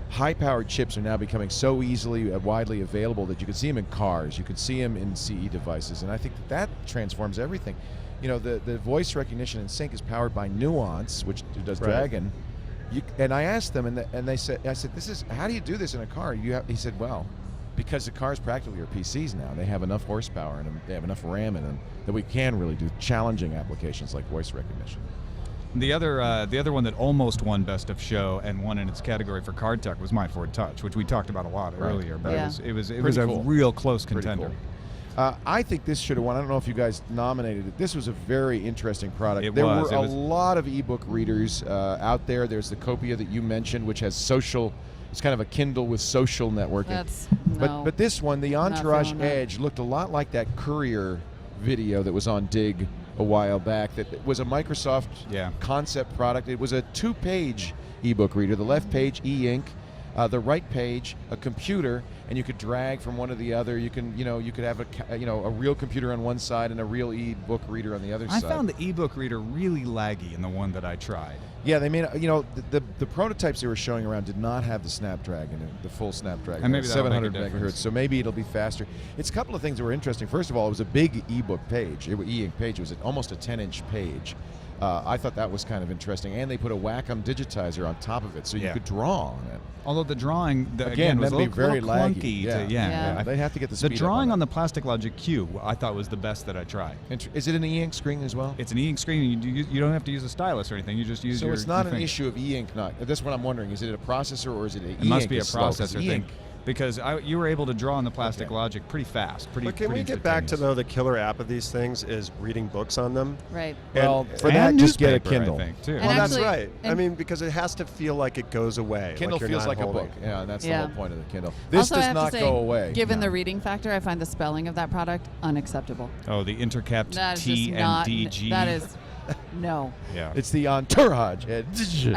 high-powered chips are now becoming so easily widely available that you can see them in cars, you can see them in CE devices, and I think that transforms everything. You know, the voice recognition in Sync is powered by Nuance, which does Right. Dragon. And I asked them, and they said, I said, how do you do this in a car? He said, well, because the cars practically are PCs now. They have enough horsepower and they have enough RAM in them that we can really do challenging applications like voice recognition. The other one that almost won Best of Show and won in its category for Card Tech was My Ford Touch, which we talked about a lot Right. earlier. But Yeah. it was Pretty a cool. real close Pretty contender. cool. I think this should have won. I don't know if you guys nominated it. This was a very interesting product. It there was. were It a was- lot of ebook readers out there. There's the Copia that you mentioned, which has social. It's kind of a Kindle with social networking. That's But this one, the Entourage feeling that. Edge, looked a lot like that Courier video that was on Dig a while back. That was a Microsoft Yeah. concept product. It was a 2-page ebook reader. The left page e-ink, the right page a computer, and you could drag from one to the other. You can, you could have a real computer on one side and a real e-book reader on the other I side. found the ebook reader really laggy in the one that I tried. Yeah, they made the prototypes they were showing around did not have the Snapdragon, the full Snapdragon, And maybe that'll make a 700 megahertz. difference. So maybe it'll be faster. It's a couple of things that were interesting. First of all, it was a big ebook page, e-ink page. It was almost a 10-inch page. I thought that was kind of interesting. And they put a Wacom digitizer on top of it, so you Yeah. could draw on it. Although the drawing, Again, was a that'd be little, very little laggy. clunky. Yeah. Yeah. They'd have to get the The speed drawing up on that. the Plastic Logic Q, I thought was the best that I tried. Is it an e-ink screen as well? It's an e-ink screen. And you don't have to use a stylus or anything. You just use So your it's not your an finger. issue of e-ink. That's what I'm wondering. Is it a processor or is it an e-ink? It must be a is slow? 'Cause processor e-ink- thing. Because you were able to draw on the Plastic Logic pretty fast. But can we get back to, though, the killer app of these things is reading books on them? Right. Well, And- for that, and just get a newspaper, Kindle. I think, too. And Well, that's actually- right. I and- mean, because it has to feel like it goes away. Kindle you're feels not like a holding book. it. Yeah, and that's the Yeah. whole point of the Kindle. This Also, I does have to not say, go away. Given No. the reading factor, I find the spelling of that product unacceptable. Oh, the intercapped That is T just and not. DG. That is no. Yeah. It's the Entourage Edge.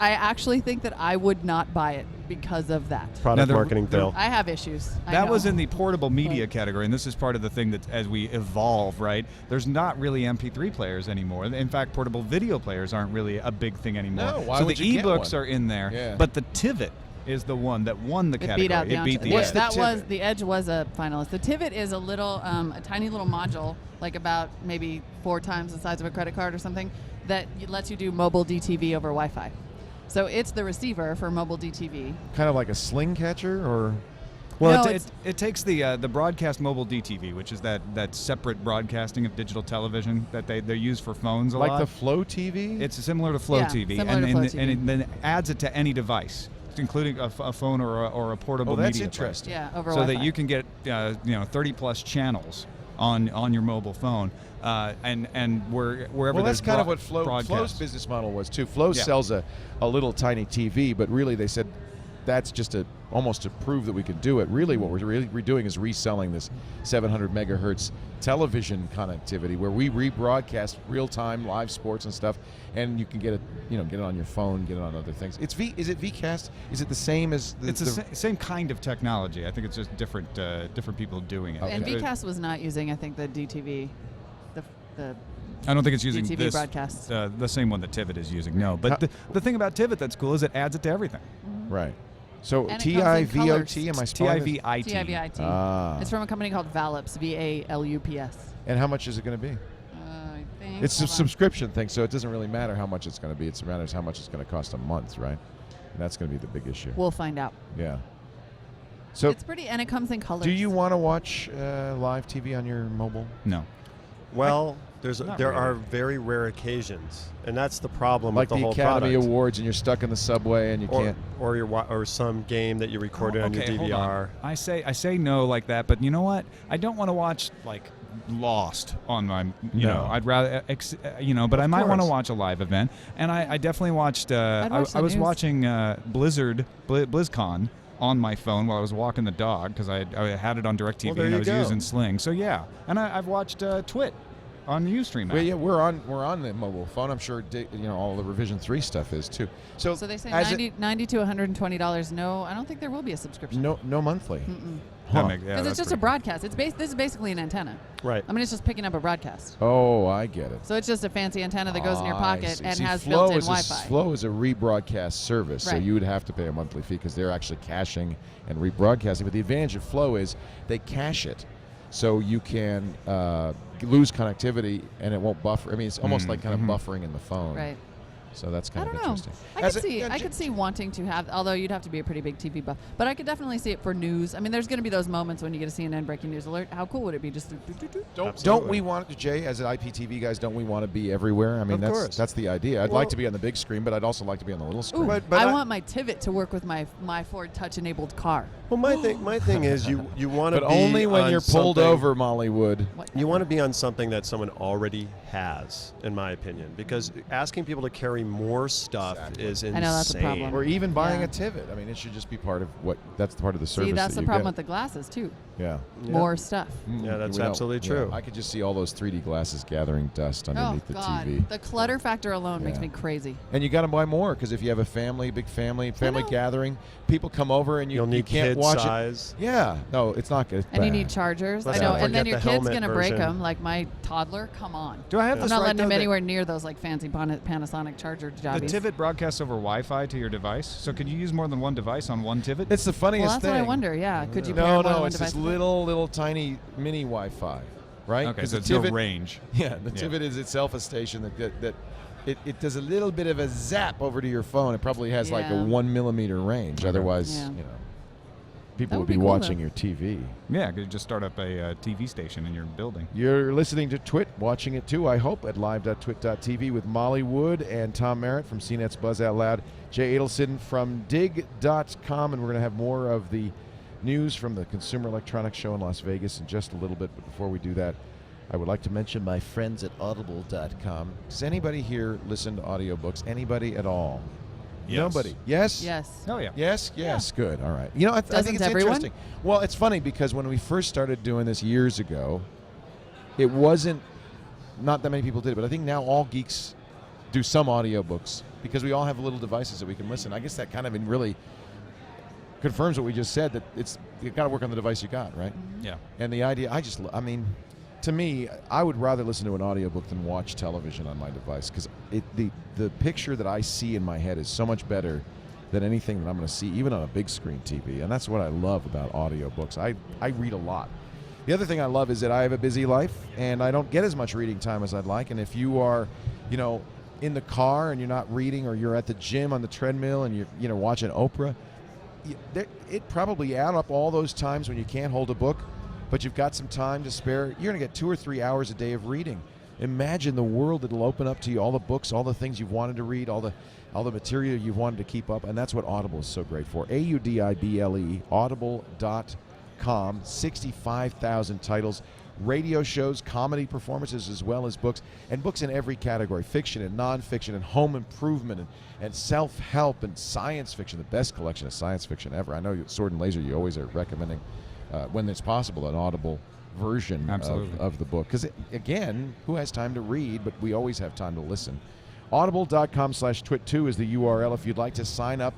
I actually think that I would not buy it because of that. Product Now, marketing fail. I have issues. I That know. was in the portable media But- category, and this is part of the thing that as we evolve, right? There's not really MP3 players anymore. In fact, portable video players aren't really a big thing anymore. No, why so would the you get ebooks one? are in there, Yeah. but the TWiT is the one that won the It category. beat out the it beat Entourage. the What's Edge. the That was TWiT? the Edge was a finalist. The TWiT is a little, a tiny little module, like about maybe 4 times the size of a credit card or something, that lets you do mobile DTV over Wi-Fi. So it's the receiver for mobile DTV. Kind of like a sling catcher, or Well, No, it takes the broadcast mobile DTV, which is that separate broadcasting of digital television that they use for phones a like lot. the Flow TV. It's similar to Flow Yeah, TV, similar to Flow TV. and it then adds it to any device, including a phone or a portable Oh, that's media player. interesting. Yeah, over So Wi-Fi. that you can get 30 plus channels on your mobile phone, and wherever Well, there's that's kind of what Flow's broadcast. business model was too. Flow Yeah. sells a little tiny TV, but really they said that's just almost to prove that we can do it. Really, what we're doing is reselling this 700 megahertz television connectivity where we rebroadcast real-time live sports and stuff, and you can get it, get it on your phone, get it on other things. Is it VCast? Is it the same as the? It's the same kind of technology. I think it's just different people doing it. And Okay. VCast was not using, I think, the DTV, the I don't think it's using DTV this, broadcast. the same one that TWiT is using. No, but the thing about TWiT that's cool is it adds it to everything. Right. So And it comes in TIVOT, am I spelling this? TIVIT. TIVIT. Ah. It's from a company called Valups, VALUPS. And how much is it going to be? I think. It's a hold on. subscription thing, so it doesn't really matter how much it's going to be. It matters how much it's going to cost a month, right? And that's going to be the big issue. We'll find out. Yeah. So, It's pretty, and it comes in colors. do you want to watch live TV on your mobile? No. Well, Not there really. are very rare occasions, and that's the problem Like with the the whole Academy product. Awards, and you're stuck in the subway, and you can't. or some game that you recorded on your Okay, hold DVR. on. I say no like that, but you know what? I don't want to watch like Lost on my. No. I'd rather but I might want to course. watch a live event, and I definitely watched. I'd watch I the was news. watching BlizzCon on my phone while I was walking the dog because I had it on DirecTV Well, there and I you was go. using Sling. So yeah, and I've watched TWiT on the Ustream app. Well, yeah, we're on the mobile phone. I'm sure all the Revision 3 stuff is too. So So they say as 90 to $120. No, I don't think there will be a subscription. no monthly. That Huh. makes- yeah, Because that's it's just a pretty broadcast. This is basically an antenna. Right. I mean, it's just picking up a broadcast. Oh, I get it. So it's just a fancy antenna that goes in your I pocket see. and See, has Flow built-in is Wi-Fi. Flow is a rebroadcast service, so Right. you would have to pay a monthly fee because they're actually caching and rebroadcasting. But the advantage of Flow is they cache it, so you can lose connectivity and it won't buffer. I mean, it's almost like kind of buffering in the phone. Right. So that's I kind don't of know. interesting. I could see wanting to have, although you'd have to be a pretty big TV buff. But I could definitely see it for news. I mean, there's going to be those moments when you get a CNN breaking news alert. How cool would it be just to Don't Absolutely. we want, Jay, as an IPTV guys, don't we want to be everywhere? I mean, Of course. that's the idea. I'd Well- like to be on the big screen, but I'd also like to be on the little screen. Ooh, But I I- want my TWiT to work with my Ford Touch-enabled car. Well, my thing is you want to But be only when on you're pulled something- over, Mollywood. You want to be on something that someone already has, in my opinion, because asking people to carry more stuff is insane. I know that's a problem. Or even buying Yeah. a TWiT. I mean, it should just be part of that's part of the service. See, that's that the you problem get. with the glasses too. Yeah. Yeah. More stuff. Yeah, that's We don't- absolutely yeah, true. I could just see all those 3D glasses gathering dust Oh underneath the God, TV. the clutter factor alone makes Yeah. me crazy. And you got to buy more because if you have a big family know. gathering, people come over and you You'll need can't kid watch size. it. Yeah, no, it's not good. It's And you bad. need chargers. Let's I know. not And then forget your the kid's helmet gonna break version. them. Like my toddler. Come on. Do I have I'm this not right, letting him though, that anywhere near those like fancy Panasonic charger The jobbies. TWiT broadcasts over Wi-Fi to your device, so could you use more than one device on one TWiT? It's the funniest Well, that's thing. what I wonder. Yeah, could you pair No, more than no, one it's device this with it? little tiny mini Wi-Fi, right? Okay, 'Cause so the it's no TWiT range. Yeah, the TWiT is itself a station that it does a little bit of a zap over to your phone. It probably has like a Yeah. 1 millimeter range. Otherwise, Yeah. people That would would be be cool, watching though. your TV. Yeah, could just start up a TV station in your building. You're listening to TWiT, watching it too, I hope, at live.twit.tv with Molly Wood and Tom Merritt from CNET's Buzz Out Loud, Jay Adelson from dig.com, and we're going to have more of the news from the Consumer Electronics Show in Las Vegas in just a little bit. But before we do that, I would like to mention my friends at audible.com. Does anybody here listen to audiobooks? Anybody at all? Yes. Nobody. Yes? Yes. Oh, yeah. Yes? Yes. Good. All right. You know, I think Doesn't it's everyone? interesting. Well, it's funny because when we first started doing this years ago, it wasn't, not that many people did it, but I think now all geeks do some audiobooks because we all have little devices that we can listen. I guess that kind of really confirms what we just said, that you've got to work on the device you got, right? Yeah. And the idea, I mean, to me, I would rather listen to an audiobook than watch television on my device because the picture that I see in my head is so much better than anything that I'm going to see, even on a big screen TV. And that's what I love about audiobooks. I read a lot. The other thing I love is that I have a busy life and I don't get as much reading time as I'd like. And if you are, in the car and you're not reading, or you're at the gym on the treadmill and you're watching Oprah, it probably add up all those times when you can't hold a book, but you've got some time to spare. You're going to get 2 or 3 hours a day of reading. Imagine the world that'll open up to you, all the books, all the things you've wanted to read, all the material you've wanted to keep up, and that's what Audible is so great for. AUDIBLE, audible.com, 65,000 titles, radio shows, comedy performances, as well as books, and books in every category, fiction and nonfiction and home improvement and self-help and science fiction, the best collection of science fiction ever. I know Sword and Laser, you always are recommending, when it's possible, an Audible version of the book. Because, again, who has time to read, but we always have time to listen. Audible.com/twit2 is the URL if you'd like to sign up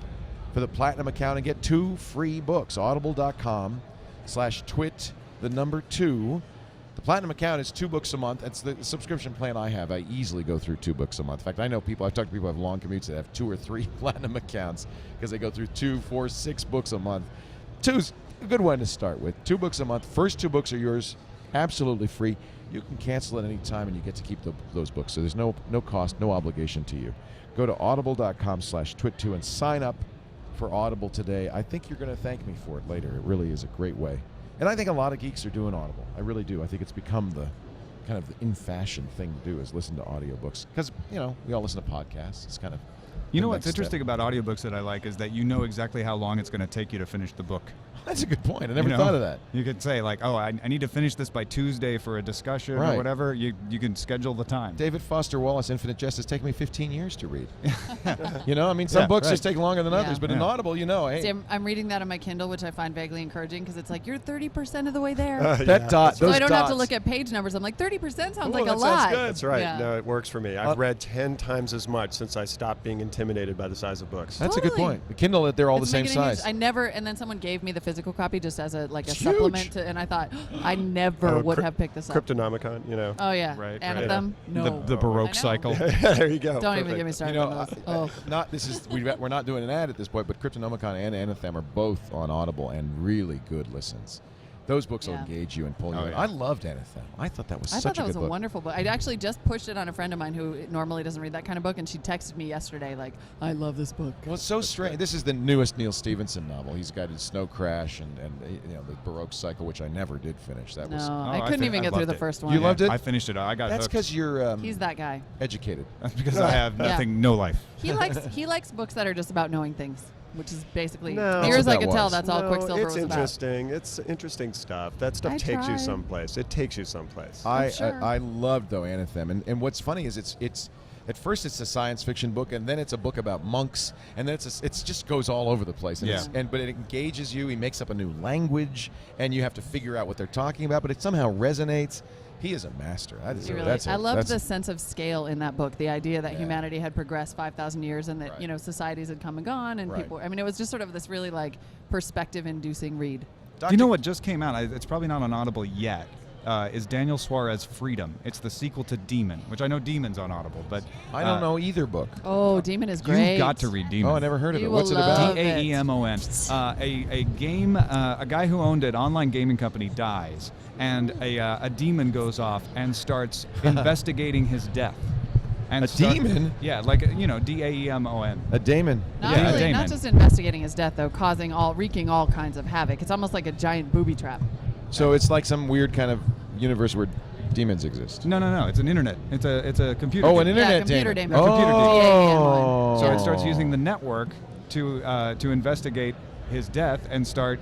for the Platinum account and get 2 free books. Audible.com/twit, the number 2. The Platinum account is 2 books a month. That's the subscription plan I have. I easily go through 2 books a month. In fact, I've talked to people who have long commutes that have 2 or 3 Platinum accounts because they go through 2, 4, 6 books a month. 2's a good one to start with. 2 books a month. First 2 books are yours, absolutely free. You can cancel at any time, and you get to keep those books. So there's no cost, no obligation to you. Go to audible.com/twit2 and sign up for Audible today. I think you're going to thank me for it later. It really is a great way. And I think a lot of geeks are doing Audible. I really do. I think it's become the kind of the in-fashion thing to do, is listen to audiobooks. Because, we all listen to podcasts. It's kind of You know the what's next interesting step. about audiobooks that I like is that you know exactly how long it's going to take you to finish the book. That's a good point. I never thought of that. You could say, like, I need to finish this by Tuesday for a discussion Right. or whatever. You can schedule the time. David Foster Wallace, Infinite Jest, has taken me 15 years to read. Some books just take longer than others, but in Yeah. Audible, hey. See, I'm reading that on my Kindle, which I find vaguely encouraging because it's like you're 30% of the way there. That dot, So those I don't have to dots. look at page numbers. I'm like, 30% sounds Ooh, like a that sounds lot. good. That's right. Yeah. No, it works for me. I've read 10 times as much since I stopped being intimidated by the size of books. That's a good Totally. point. The Kindle, they're all It's the same making a huge- size. I never, and then someone gave me the physical copy just as a Huge. supplement, and I thought I never would have picked this up. Cryptonomicon, Oh yeah, Right, Anthem. No, The Baroque I know. cycle. there you go. Don't even Perfect. get me started on those. We're not doing an ad at this point, but Cryptonomicon and Anthem are both on Audible and really good listens. Those books will Yeah. engage you and pull you Oh, in. yeah. I loved Anthem. I thought that was I such thought that a was good a book. wonderful book. I actually just pushed it on a friend of mine who normally doesn't read that kind of book, and she texted me yesterday like, "I love this book." Well, it's so strange. This is the newest Neil Stephenson novel. He's got his Snow Crash and the Baroque Cycle, which I never did finish. That No, was. I couldn't even get through the first one. You loved it? I finished it. I got That's hooked. because you're He's that guy. educated. That's because I have Yeah. no life. He likes books that are just about knowing things, which is basically No. near as That's I what could that tell. was. That's all No, Quicksilver it's was about. interesting. It's interesting stuff. That stuff I takes you tried. someplace. It takes you someplace. I loved though Anthem, and what's funny is it's at first it's a science fiction book, and then it's a book about monks, and then it's just goes all over the place. And Yeah. but it engages you. He makes up a new language, and you have to figure out what they're talking about, but it somehow resonates. He is a master. That is He really- that's I loved that's the sense of scale in that book. The idea that Yeah. humanity had progressed 5,000 years, and that Right. societies had come and gone, and Right. people. I mean, it was just sort of this really perspective-inducing read. Do you know what just came out? It's probably not on Audible yet, is Daniel Suarez Freedom. It's the sequel to Demon, which I know Demon's on Audible, but I don't know either book. Oh, Demon is great. You've got to read Demon. Oh, I never heard of You it. will What's it love about? it. Daemon. A game. A guy who owned an online gaming company dies, and a demon goes off and starts investigating his death. And demon? Yeah, like Daemon. A daemon. Not Yeah, really, Damon. not just investigating his death though, wreaking all kinds of havoc. It's almost like a giant booby trap. So it's like some weird kind of universe where demons exist. No. It's an internet. It's a computer. Oh, game. an internet computer demon. demon. Computer demon. Oh. So it starts using the network to investigate his death and start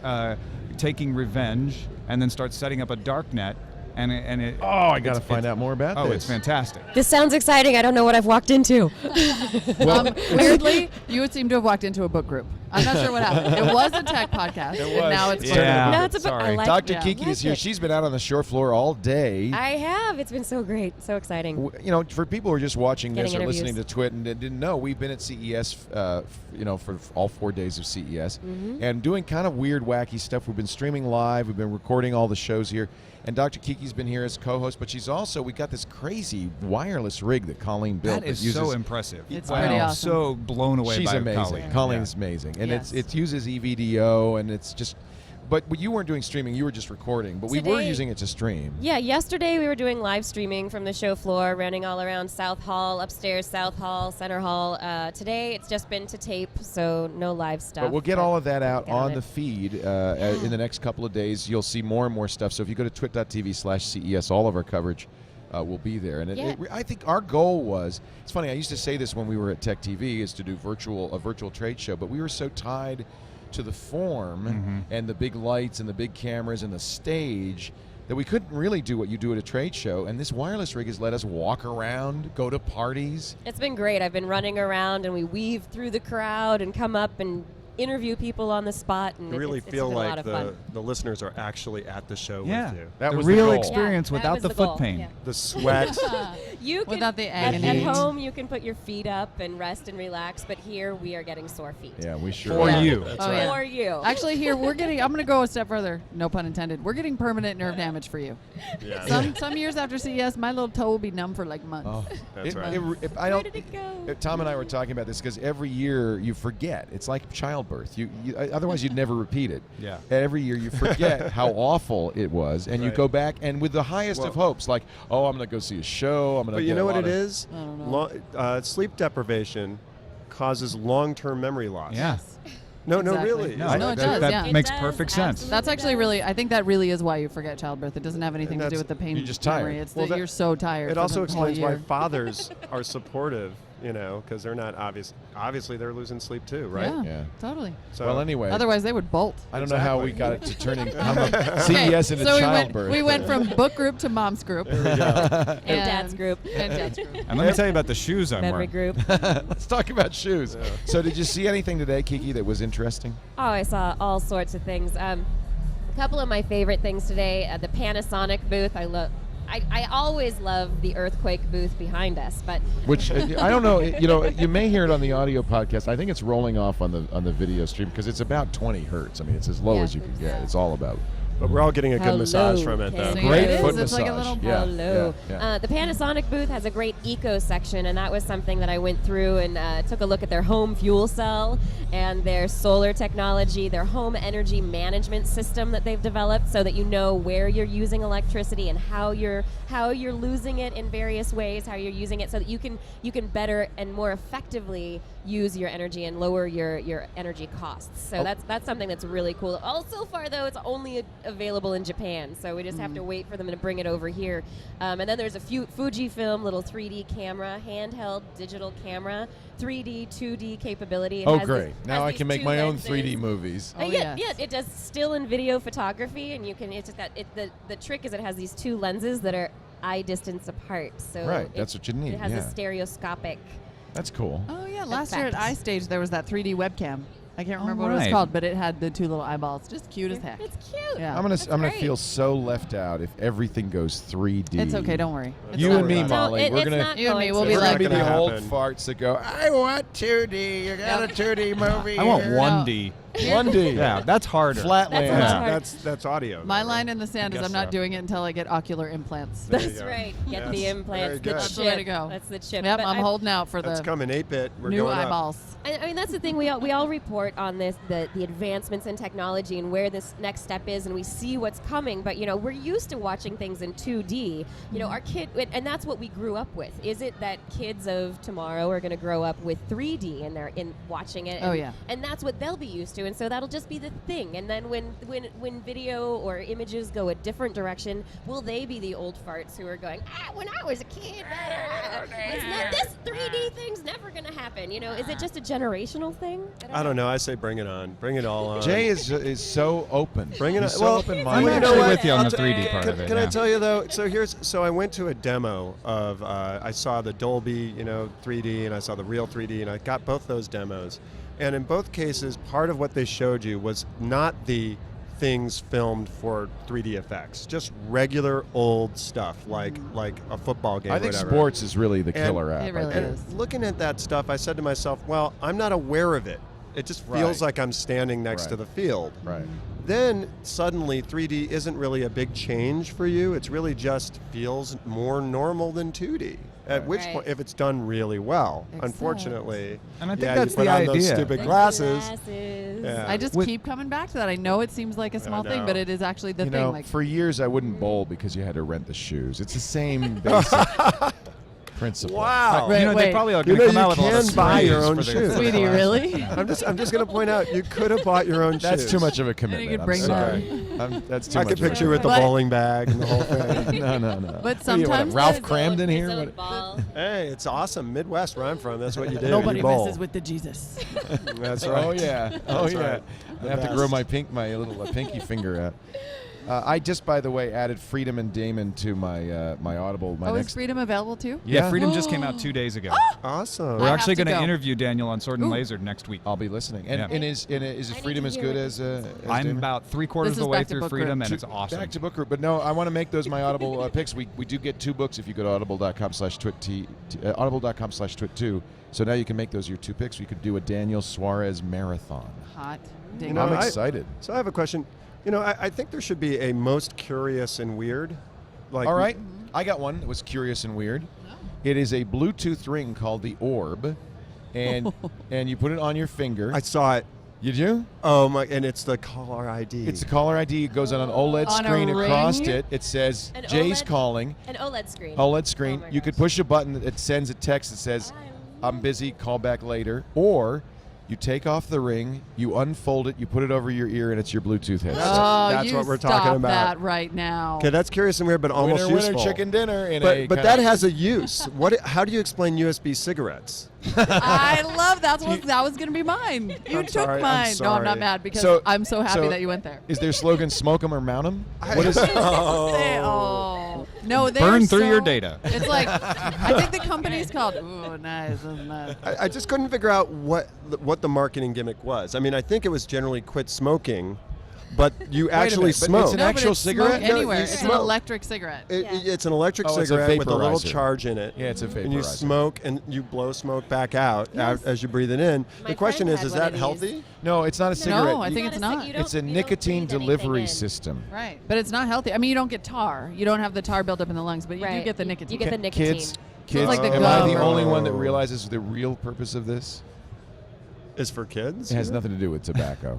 taking revenge, and then start setting up a dark net. And it. Oh, I got to find out more about Oh, this. it's fantastic. This sounds exciting. I don't know what I've walked into. Weirdly, you would seem to have walked into a book group. I'm not sure what happened. It was a tech podcast, It and was. now it's Yeah. No, it's a book. Sorry. I like Dr. Yeah. Kiki is here. Like it. She's been out on the shore floor all day. I have. It's been so great. So exciting. For people who are just watching this Getting or listening to interviews. TWiT and didn't know, we've been at CES, for all 4 days of CES, and doing kind of weird, wacky stuff. We've been streaming live. We've been recording all the shows here. And Dr. Kiki's been here as co-host, but she's also, we got this crazy wireless rig that Colleen built. That is uses, so impressive. It's Wow. pretty awesome. So blown away She's by amazing. Colleen. Colleen's amazing. And Yes. it uses EVDO, and it's just, but you weren't doing streaming, you were just recording, but we were Today- using it to stream. Yeah, yesterday we were doing live streaming from the show floor, running all around South Hall, upstairs, South Hall, Center Hall. Today it's just been to tape, so no live stuff. But we'll get all of that out Get on it. the feed in the next couple of days. You'll see more and more stuff. So if you go to twit.tv/CES, all of our coverage will be there. And Yeah. I think our goal was, it's funny, I used to say this when we were at Tech TV, is to do a virtual trade show, but we were so tied to the form and the big lights and the big cameras and the stage that we couldn't really do what you do at a trade show. And this wireless rig has let us walk around, go to parties. It's been great. I've been running around and we weave through the crowd and come up and interview people on the spot. And You really it's feel been a lot like of fun. the listeners are actually at the show Yeah. with you. That the was the real goal. experience Yeah, that without was the the foot goal. pain. Yeah. The sweat. You can, Without the at agony. home, you can put your feet up and rest and relax, but here we are getting sore feet. Yeah, we sure For are. you. Oh, yeah. For you. Actually, here I'm going to go a step further. No pun intended. We're getting permanent nerve damage for you. Yeah. Some years after CES, my little toe will be numb for like months. Oh, That's right. I Where don't. did it go? Tom and I were talking about this because every year you forget. It's like childbirth. Otherwise you'd never repeat it. Yeah. Every year you forget how awful it was, and you Right. go back and with the highest of hopes, like, oh, I'm going to go see a show. I'm going to. But you know what it is? I don't know. Sleep deprivation causes long-term memory loss. Yeah. No, Exactly. really. No, No, it that, does, yeah. that makes It does, perfect sense. absolutely. That's actually really, I think that really is why you forget childbirth. It doesn't have anything to do that's- with the pain. You're just tired. memory. It's Well, that that- you're so tired. It for also the whole explains why year. fathers are supportive, because they're not obviously they're losing sleep too, right? Yeah, Yeah. totally. So Well, anyway. Otherwise, they would bolt. I don't know how we got it to turning CES into so childbirth. we went from book group to mom's group. And dad's group. And dad's group. And let me tell you about the shoes I'm Memory wearing. group. Let's talk about shoes. So did you see anything today, Kiki, that was interesting? Oh, I saw all sorts of things. A couple of my favorite things today. The Panasonic booth. I always love the earthquake booth behind us, but Which I don't know. You may hear it on the audio podcast. I think it's rolling off on the video stream because it's about 20 hertz. I mean, it's as low Yeah, as you can get. It's all about. But we're all getting a good massage from it, though. Hello. Great It is. foot It's like a massage. little- Yeah, Hello. yeah. The Panasonic booth has a great eco section, and that was something that I went through and took a look at their home fuel cell and their solar technology, their home energy management system that they've developed, so that you know where you're using electricity and how you're losing it in various ways, how you're using it, so that you can better and more effectively use your energy and lower your energy costs. So that's something that's really cool. So far though, it's only available in Japan, so we just have to wait for them to bring it over here. And then there's a Fujifilm little 3D camera, handheld digital camera, 3D, 2D capability. It Oh, has great! this- Now has I these can make two my own lenses. 3D movies. Oh, Yeah, yes. it does still and video photography, and you can. It's just that the trick is it has these two lenses that are eye distance apart. So Right, that's what you need, It has yeah. a stereoscopic. That's cool. Oh yeah, last year at Effect. iStage there was that 3D webcam. I can't remember Oh, what it was right. called, but it had the two little eyeballs. Just cute as heck. It's cute. Yeah. I'm That's gonna great. feel so left out if everything goes 3D. It's okay, don't worry. It's You not and me, really bad. Molly, Don't- we're it's gonna not You and me, going we'll to. be we're like, gonna be the gonna old happen. farts that go, I want 2D. You got a 2D movie. I want here." 1D. 1D. Yeah, that's harder. Flatland. That's Yeah. hard. That's audio. My though, line right? in the sand is guess I'm not so. doing it until I get ocular implants. There you That's go. right. Get Yes. the implants, Very the good. That's chip. the way to go. That's the chip. Yep, But I'm I- holding out for That's the coming 8-bit. We're new going up. eyeballs. I mean, that's the thing. We all report on this, the advancements in technology and where this next step is, and we see what's coming. But we're used to watching things in 2D. Our kid, and that's what we grew up with. Is it that kids of tomorrow are going to grow up with 3D and they're in watching it? Oh, and, yeah. And that's what they'll be used to, and so that'll just be the thing. And then when video or images go a different direction, will they be the old farts who are going, when I was a kid, this 3D thing's never going to happen? Is it just a generational thing? I don't know. I say bring it on. Bring it all on. Jay is so open. Bring it He's on. so Well, open-minded. I'm you know actually what? with you on I'll the 3D part can, of it. Can yeah. I tell you though? So I went to a demo of I saw the Dolby 3D and I saw the real 3D and I got both those demos, and in both cases, part of what they showed you was not the things filmed for 3D effects, just regular old stuff like a football game. I or think whatever. sports is really the killer app. It really I think. is. Looking at that stuff, I said to myself, well, I'm not aware of it. It just feels Right. like I'm standing next to Right. the field. Right. Then suddenly 3D isn't really a big change for you. It's really just feels more normal than 2D. At which Right. point, if it's done really well, Except- unfortunately, And I think yeah, that's you put the on those idea. stupid glasses. Glasses. I just With- keep coming back to that. I know it seems like a small thing, know. but it is actually the You thing. know, Like, for years I wouldn't bowl because you had to rent the shoes. It's the same basic principle. Wow. Right. They wait. probably are You going know, to come you out with a lot of can buy your sprays own for their- shoes. for their Sweetie, glasses. really? I'm just going to point out, you could have bought your own That's shoes. too much of a commitment. could I'm bring sorry. them. That's too I much. could of a picture you with the But- bowling bag and the whole thing. No. But What are you, sometimes Ralph the- Cramden here? His own What- ball. Hey, it's awesome. Midwest, where I'm from, that's what you do. Nobody you bowl. messes with the Jesus. That's right. Oh yeah. Oh That's yeah. right. I The have to grow best. my little pinky finger out. I just, by the way, added Freedom and Damon to my my Audible. My Is next. Freedom available too? Yeah, Freedom just came out 2 days ago. Awesome. We're I actually have to going to go. interview Daniel on Sword and Ooh. Laser next week. I'll be listening. And, Yeah. and is I need Freedom to as hear good it. as I'm Damon? about 3/4 This of the is way back to through book Freedom, group. and it's awesome. Back to book group. But no, I want to make those my Audible picks. We do get 2 books if you go to audible.com/twit audible.com/twit2. So now you can make those your 2 picks. We could do a Daniel Suarez marathon. Hot. You Ding. know, I'm I- excited. So I have a question. I think there should be a most curious and weird. Like, All right, I got one that was curious and weird. It is a Bluetooth ring called the Orb, and you put it on your finger. I saw it. You do? Oh my! And it's the caller ID. It's the caller ID. It goes on an OLED On a screen across ring? it. It says An Jay's OLED? calling. An OLED screen. OLED screen. Oh my You could gosh. push a button that sends a text that says, "I'm busy. Call back later," or you take off the ring, you unfold it, you put it over your ear, and it's your Bluetooth headset. Oh, That's you what we're stop talking about. that right now. Okay, that's curious and weird, but almost winner, useful. winner, chicken dinner. In But a but kind that of- has a use. How do you explain USB cigarettes? I love that was going to be mine. You I'm took sorry, I'm mine. No, I'm not sorry. mad because So- I'm so happy so- that you went there. Is their slogan "Smoke 'em or mount 'em"? What is? Oh. No, they Burn are through your so- data. It's like I think the company's called. Ooh, nice, that's nice. I just couldn't figure out what the marketing gimmick was. I mean, I think it was generally quit smoking, but you actually minute, but smoke. it's an No, but actual it's smoke cigarette? No, anywhere. you It's an smoke. electric cigarette. It's an electric Oh, it's a cigarette with a little vaporizer. charge in it. Yeah, it's a And you vaporizer. smoke and you blow smoke back out Yes. as you breathe it in. My The question friend is had one that of healthy? No, it's not a cigarette. I You- think it's not. It's a nicotine delivery system. Right, but it's not healthy. I mean, you don't get tar. You don't have the tar built up in the lungs, but you do Right. get the nicotine. You get the nicotine. Kids, like the am I the gum. only one that realizes the real purpose of this? Is for kids? It has nothing to do with tobacco.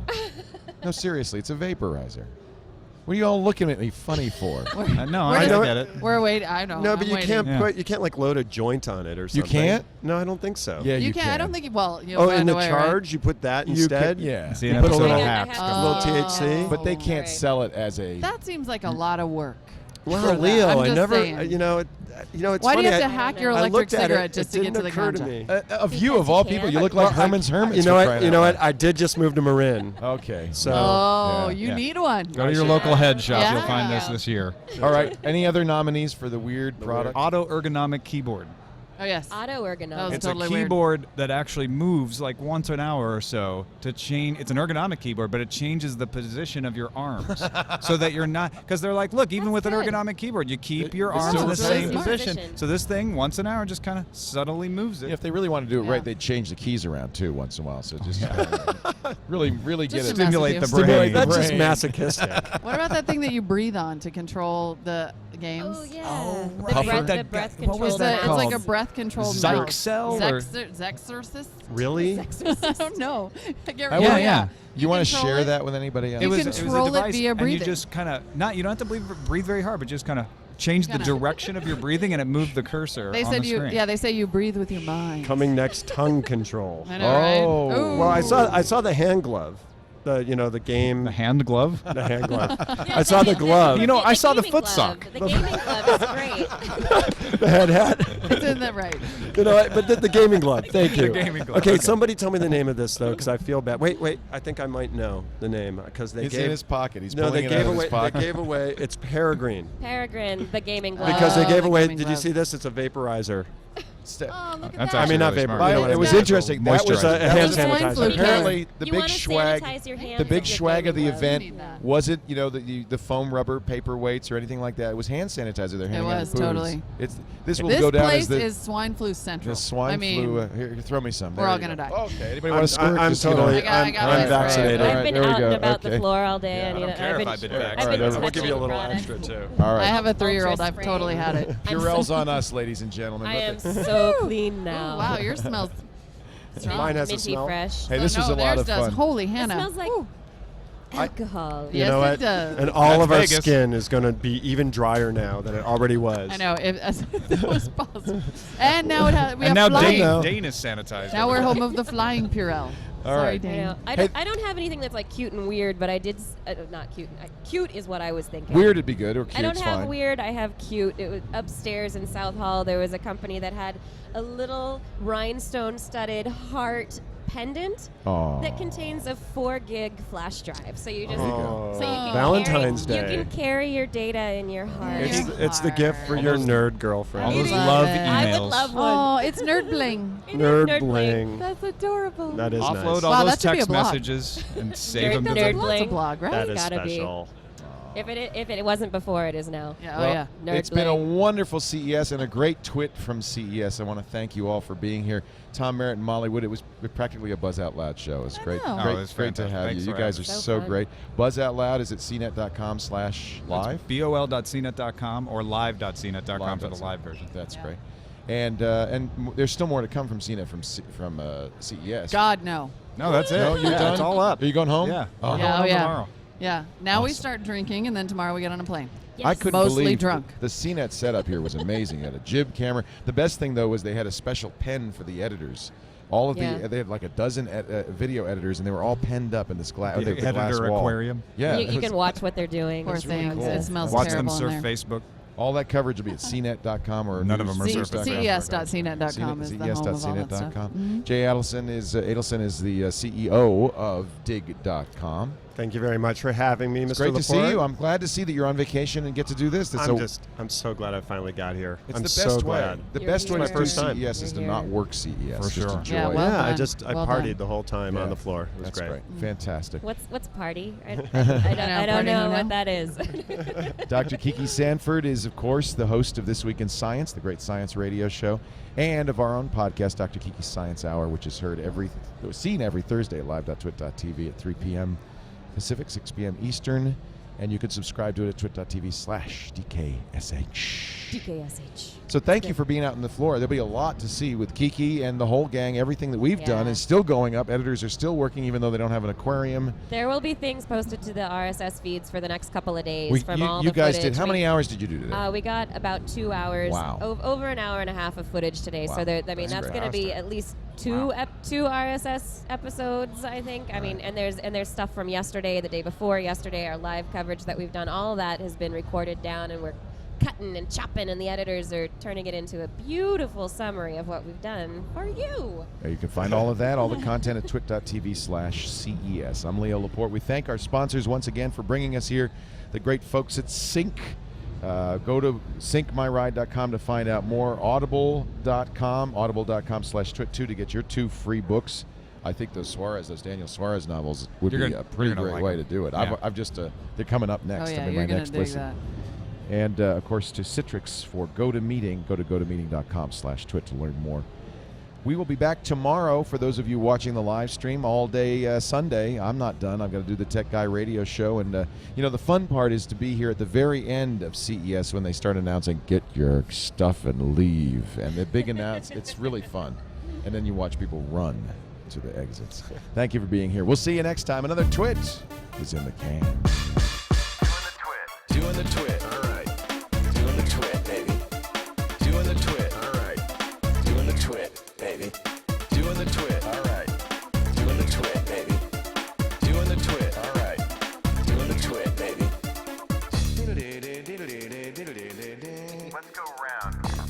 No, seriously, it's a vaporizer. What are you all looking at me funny for? No, We're I just- get it. We're waiting. I know. No, I'm but you waiting. can't Yeah. put. You can't like load a joint on it or something. can't? No, I don't think so. Yeah, You you can. can. I don't think. Well, you'll Oh, find in the a way, charge, you put that You instead. can, yeah. See, an You put a episode little, of I Hacks. have a little to- THC. but they can't Right. sell it as a. Right? That seems like a lot of work. Well, for that. Leo, I'm I just never. saying. It's Why do funny. you have to I- hack your I electric looked at cigarette it, just it to get to didn't the occur to ganja? me. of you, of Because all you people, can't. you look like Herman's Hermits. You know for what? crying You out know what? loud. I did just move to Marin. Okay. So Oh, Yeah. you Yeah. need one. Go to your local head shop. You'll Yeah. find this year. All right. Any other nominees for the weird product? Auto ergonomic keyboard. Oh, yes. Auto ergonomics. That was It's totally a weird. keyboard that actually moves like once an hour or so to change. It's an ergonomic keyboard, but it changes the position of your arms so that you're not. Because they're like, look, even with That's an good. ergonomic keyboard, you keep your It's arms still in the the same same position. So this thing, once an hour, just kind of subtly moves it. If they really want to do it Yeah. right, they'd change the keys around too once in a while. So just really get Just it. to Stimulate the mess brain. Stimulate the That's just brain. masochistic. What about that thing that you breathe on to control the games? Oh yeah. Oh, the right. breath, That the breath guy- what was control. that It's called? like a breath controlled Zyxel or- Zexorcist? Really? I don't know. I can't I remember. would- yeah. You want to control share it. that with anybody else? You was control a it device, via and you breathing. just kind of you don't have to breathe very hard, but just kind of change the Kinda. direction of your breathing, and it moved the cursor They on said the you. screen. Yeah, they say you breathe with your mind. Coming next, tongue control. I know, right? Oh. Ooh. Well, I saw the hand glove, the game, The hand glove. the hand glove. Yeah, I saw the glove, You know, I saw the gaming foot glove. sock. The gaming glove is great. the head hat. Isn't that right? But the gaming glove. Thank you. gaming glove, Okay, okay. somebody tell me the name of this though, because I feel bad. Wait. I think I might know the name because they It's gave in his pocket. He's no, pulling they it out gave of away. his pocket. They gave away. It's Peregrine Peregrine, the gaming glove. because they Oh, gave the away. gaming Did you glove. see this? It's a vaporizer. Oh, look at That's that. I mean, not really vapor. smart. You know what I it was mean. interesting. That was Moisturizer. a that hand was sanitizer. sanitizer. Apparently, the You big wanna swag. sanitize your hands The big with your swag of the gaming glove. event Need that. wasn't, the foam rubber paperweights or anything like that. It was hand sanitizer. They're handing out was, booths. totally. This will This go down place as the is swine flu central. swine I mean, flu. Here, throw me some. we're There all you gonna go. die. Okay. Anybody want to squirt? I'm Just, you know. totally. I got I'm this. vaccinated. All I've right, been there we out go. and about Okay. the floor all day. Yeah, I I, don't need care if I've I've been been vaccinated. touching We'll give you a the little product. extra too. All I right. have a 3-year-old. Ultra I've spray. totally had it. Purell's on us, ladies and gentlemen. I But am so clean now. Oh, wow, yours smells strong. Mine has a minty smell. fresh. Hey, this Oh, was no, a lot theirs of does. fun. Holy It Hannah. smells like alcohol. Yes, know it what? does. And all That's of our Vegas. skin is going to be even drier now than it already was. I know. If it was possible. And now we And have now flying. Dane is sanitized. Now we're home of the flying Purell. All Sorry, right. I Dane. know. Hey- I don't have anything that's like cute and weird, but I did. Not cute. Cute is what I was thinking. Weird would be good, or I cute's don't have fine. weird. I have cute. It was upstairs in South Hall. There was a company that had a little rhinestone-studded heart pendant Aw. that contains a 4 gig flash drive. So you just Oh. so you can Valentine's carry, Day. You can carry your data in your heart. It's the gift for your nerd girlfriend. All those Love love it. I would emails. love one. Oh, it's nerd bling. It is Nerd bling. That's adorable. That is Offload nice. all Wow, those that should be a text blog. messages and save them to Nerd the. Lots of bling. blog, right? That is Gotta be. special. If it wasn't before, it is now. Yeah, Well, oh, yeah. Nerd it's been a bling. wonderful CES and a great twit from CES. I want to thank you all for being here. Tom Merritt and Molly Wood. It was practically a Buzz Out Loud show. It was great. know. Great, Oh, it's great to fantastic. have Thanks you. You for guys are having us. so So fun. great. Buzz Out Loud is at cnet.com/live. bol.cnet.com or live.cnet.com for the live version. That's Yeah. great. And there's still more to come from CNET from CES. God, no. No, that's it. No, you're yeah, done? It's all up. Are you going home? Yeah. Oh. We're Yeah, going oh, home yeah. tomorrow. Yeah. Now we Awesome. start drinking, and then tomorrow we get on a plane. Yes. I couldn't Mostly believe drunk. The CNET setup here was amazing. They had a jib camera. The best thing though was they had a special pen for the editors. All of Yeah. they had like a dozen video editors, and they were all penned up in this glass. The glass editor wall. aquarium. Yeah, you it was- can watch what they're doing. Poor It's really things. cool. It smells Watch them terrible surf in there. Facebook. all that coverage will be at cnet.com or None of them are news- surfing. CES.cnet.com is the home of all that stuff. CES.cnet.com. Mhm. Jay Adelson is the CEO of dig.com. Thank you very much for having me, It's Mr. great to see Laporte. you. I'm glad to see that you're on vacation and get to do this. I'm so glad I finally got here. It's I'm the so best way. glad. The You're best way to here. do First time. CES is to You're not here. work CES. For just sure. enjoy Yeah, it. well I done. just Well partied done. the whole time Yeah. on the floor. It was That's great. great. Fantastic. What's party? I know, don't party, know no. what that is. Dr. Kiki Sanford is, of course, the host of This Week in Science, the great science radio show, and of our own podcast, Dr. Kiki's Science Hour, which is seen every Thursday at live.twit.tv at 3 p.m. Pacific, 6 p.m. Eastern, and you can subscribe to it at twit.tv/DKSH. DKSH. So thank you for being out on the floor. There'll be a lot to see with Kiki and the whole gang. Everything that we've done Yeah. is still going up. Editors are still working, even though they don't have an aquarium. There will be things posted to the RSS feeds for the next couple of days from all you the guys footage. did. How many hours did you do today? We got about 2 hours, Wow. over an hour and a half of footage today. Wow. So that's That's going great. to be at least two RSS episodes, I think. I mean, and there's stuff from yesterday, the day before yesterday, our live coverage that we've done. All of that has been recorded down, and we're cutting and chopping, and the editors are turning it into a beautiful summary of what we've done for you. You can find all of that, all the content at twit.tv/CES. I'm Leo Laporte. We thank our sponsors once again for bringing us here, the great folks at Sync. Go to syncmyride.com to find out more. Audible.com/twit2 to get your 2 free books. I think those Daniel Suarez novels would be a pretty great way to do it. Yeah. I've just, they're coming up next. Oh, yeah, I mean, you're my gonna next dig listen. that. And, of course, to Citrix for GoToMeeting. Go to gotomeeting.com/twit to learn more. We will be back tomorrow for those of you watching the live stream all day Sunday. I'm not done. I've got to do the Tech Guy radio show. And, the fun part is to be here at the very end of CES when they start announcing, get your stuff and leave. And the big announcement, it's really fun. And then you watch people run to the exits. Thank you for being here. We'll see you next time. Another Twit is in the can. Doing the twit. All right. Doing the twit, baby. Doing the twit. All right. Doing the twit, baby. Doing the twit. All right. Doing the twit, baby. Doing the twit. All right. Doing the twit, baby. Let's go round.